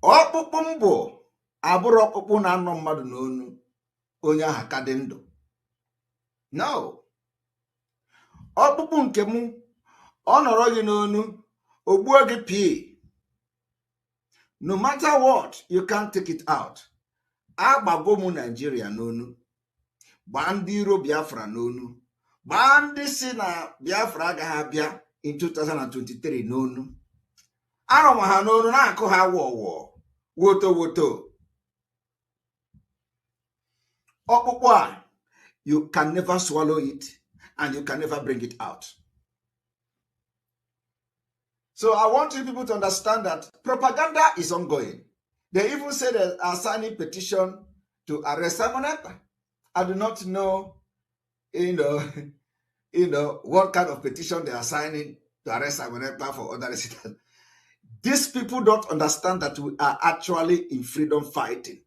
Ọkpụkpụ mbụ abụrụ ọkpụkpụ na-anọ mmadụ n'onu onye ahụ ka dị ndụ. No. Ọkpụkpụ nke mụ ọ nọrọ gị n'onu ogbuo gị pii. No matter what, you can't take it out. Agbago mụ Nigeria n'onu. Gbaa ndị iro Biafra n'onu. Gbaa ndị si na Biafra agaghị abịa in 2023 n'onu. Arọ ma ha n'onu na-akụ ha wọwọ. Woto. Ọkpụkpụ a, you can never swallow it and you can never bring it out. So I want you people to understand that propaganda is ongoing. They even say they are signing petition to arrest Simon Ekpa. I do not know, what kind of petition they are signing to arrest Simon Ekpa for other reasons. These people don't understand that we are actually in freedom fighting.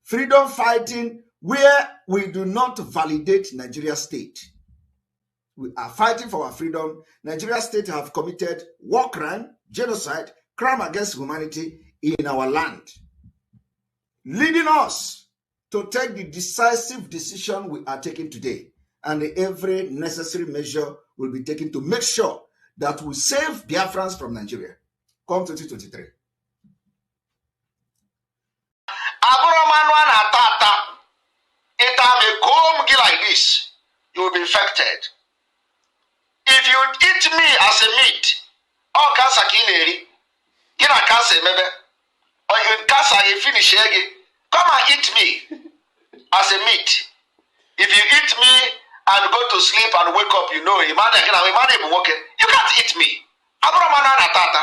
Freedom fighting where we do not validate Nigeria state. We are fighting for our freedom. Nigeria state have committed war crime, genocide, crime against humanity in our land, leading us to take the decisive decision we are taking today. And every necessary measure will be taken to make sure that we save Biafrans from Nigeria. Come 2023. Like this, you will be infected. If you eat me as a meat, all cancer kineri, get a cancer maybe, or you cancer you finish again. Come and eat me as a meat. If you eat me and go to sleep and wake up, you know, you can't eat me. Abromanana tata.